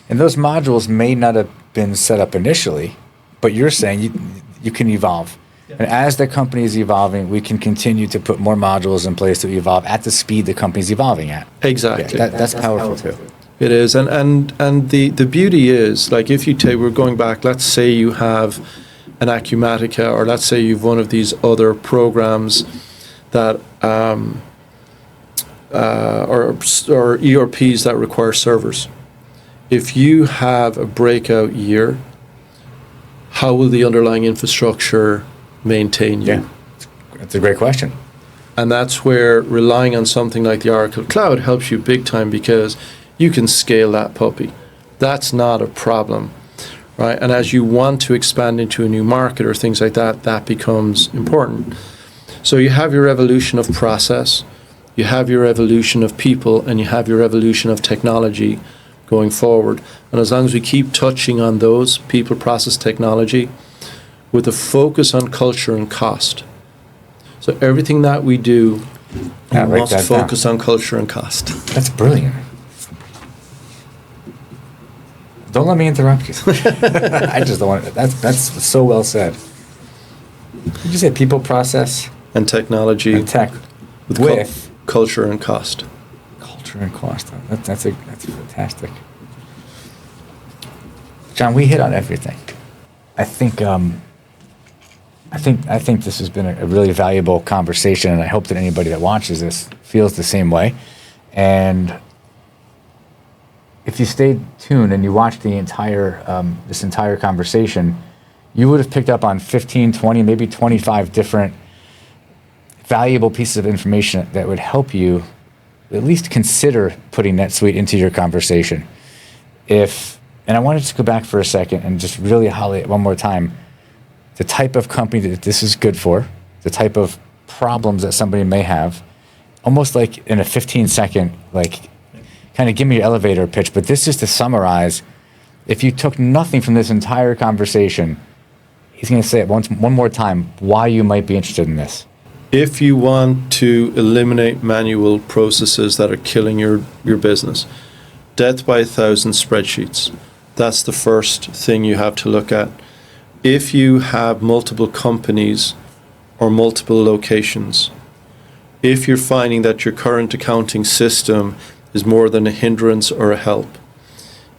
And those modules may not have been set up initially, but you're saying you can evolve. And as the company is evolving, we can continue to put more modules in place to evolve at the speed the company's evolving at. Exactly. Yeah, that's powerful too. It is. And the beauty is, like, if you take, we're going back, let's say you have an Acumatica, or let's say you've one of these other programs that or ERPs that require servers. If you have a breakout year, how will the underlying infrastructure maintain you? Yeah, that's a great question. And that's where relying on something like the Oracle Cloud helps you big time, because you can scale that puppy. That's not a problem, right? And as you want to expand into a new market or things like that, that becomes important. So you have your evolution of process, you have your evolution of people, and you have your evolution of technology going forward. And as long as we keep touching on those, people, process, technology, with a focus on culture and cost. So everything that we do must focus on culture and cost. That's brilliant. Don't let me interrupt you. I just don't want to. That's so well said. Did you say people, process, and technology, and tech with culture and cost? Culture and cost. That's fantastic. John, we hit on everything. I think this has been a really valuable conversation, and I hope that anybody that watches this feels the same way. And if you stayed tuned and you watched the entire this entire conversation, you would have picked up on 15, 20, maybe 25 different valuable pieces of information that would help you at least consider putting NetSuite into your conversation. And I wanted to go back for a second and just really highlight one more time the type of company that this is good for, the type of problems that somebody may have, almost like in a 15-second, like, kind of give me your elevator pitch. But this is to summarize, if you took nothing from this entire conversation, he's going to say it one more time, why you might be interested in this. If you want to eliminate manual processes that are killing your business, death by 1,000 spreadsheets, that's the first thing you have to look at. If you have multiple companies or multiple locations, if you're finding that your current accounting system is more than a hindrance or a help,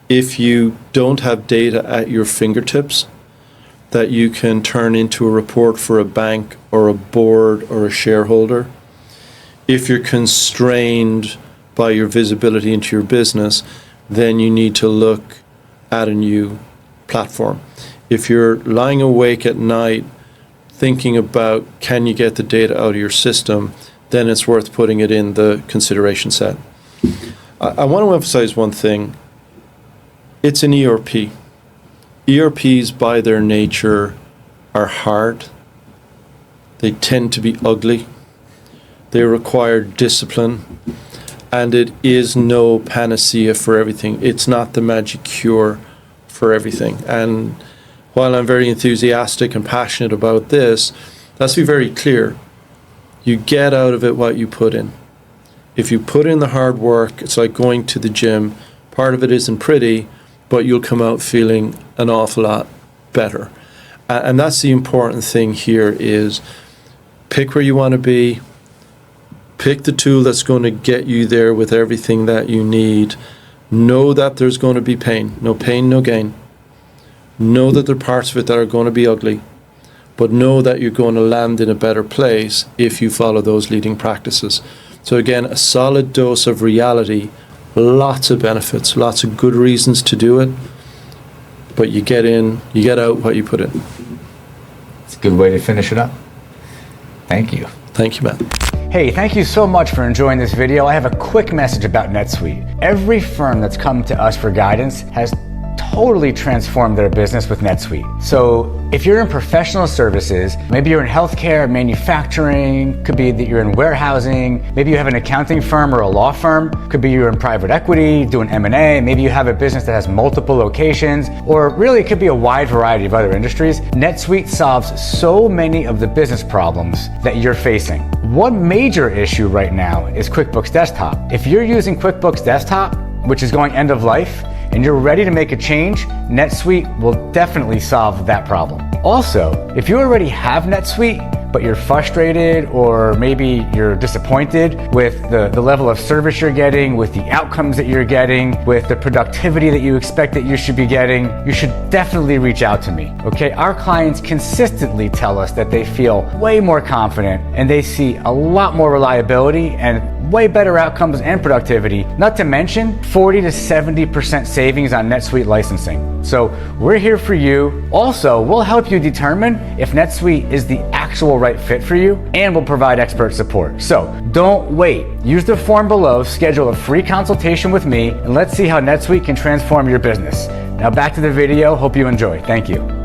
if you don't have data at your fingertips that you can turn into a report for a bank or a board or a shareholder, if you're constrained by your visibility into your business, then you need to look at a new platform. If you're lying awake at night thinking about can you get the data out of your system, then it's worth putting it in the consideration set. I want to emphasize one thing. It's an ERP. ERPs by their nature are hard. They tend to be ugly. They require discipline. And it is no panacea for everything. It's not the magic cure for everything. And while I'm very enthusiastic and passionate about this, let's be very clear. You get out of it what you put in. If you put in the hard work, it's like going to the gym. Part of it isn't pretty, but you'll come out feeling an awful lot better. And that's the important thing here is pick where you want to be, pick the tool that's going to get you there with everything that you need. Know that there's going to be pain. No pain, no gain. Know that there are parts of it that are going to be ugly, but know that you're going to land in a better place if you follow those leading practices. So again, a solid dose of reality, lots of benefits, lots of good reasons to do it, but you get in, you get out what you put in. It's a good way to finish it up. Thank you. Thank you, Matt. Hey, thank you so much for enjoying this video. I have a quick message about NetSuite. Every firm that's come to us for guidance has totally transformed their business with NetSuite. So if you're in professional services, maybe you're in healthcare, manufacturing, could be that you're in warehousing, maybe you have an accounting firm or a law firm, could be you're in private equity, doing M&A, maybe you have a business that has multiple locations, or really it could be a wide variety of other industries. NetSuite solves so many of the business problems that you're facing. One major issue right now is QuickBooks Desktop. If you're using QuickBooks Desktop, which is going end of life, and you're ready to make a change, NetSuite will definitely solve that problem. Also, if you already have NetSuite, but you're frustrated or maybe you're disappointed with the level of service you're getting, with the outcomes that you're getting, with the productivity that you expect that you should be getting, you should definitely reach out to me, okay? Our clients consistently tell us that they feel way more confident and they see a lot more reliability and way better outcomes and productivity, not to mention 40 to 70% savings on NetSuite licensing. So we're here for you. Also, we'll help you determine if NetSuite is the actual right fit for you, and we'll provide expert support. So don't wait. Use the form below, schedule a free consultation with me, and let's see how NetSuite can transform your business. Now back to the video. Hope you enjoy. Thank you.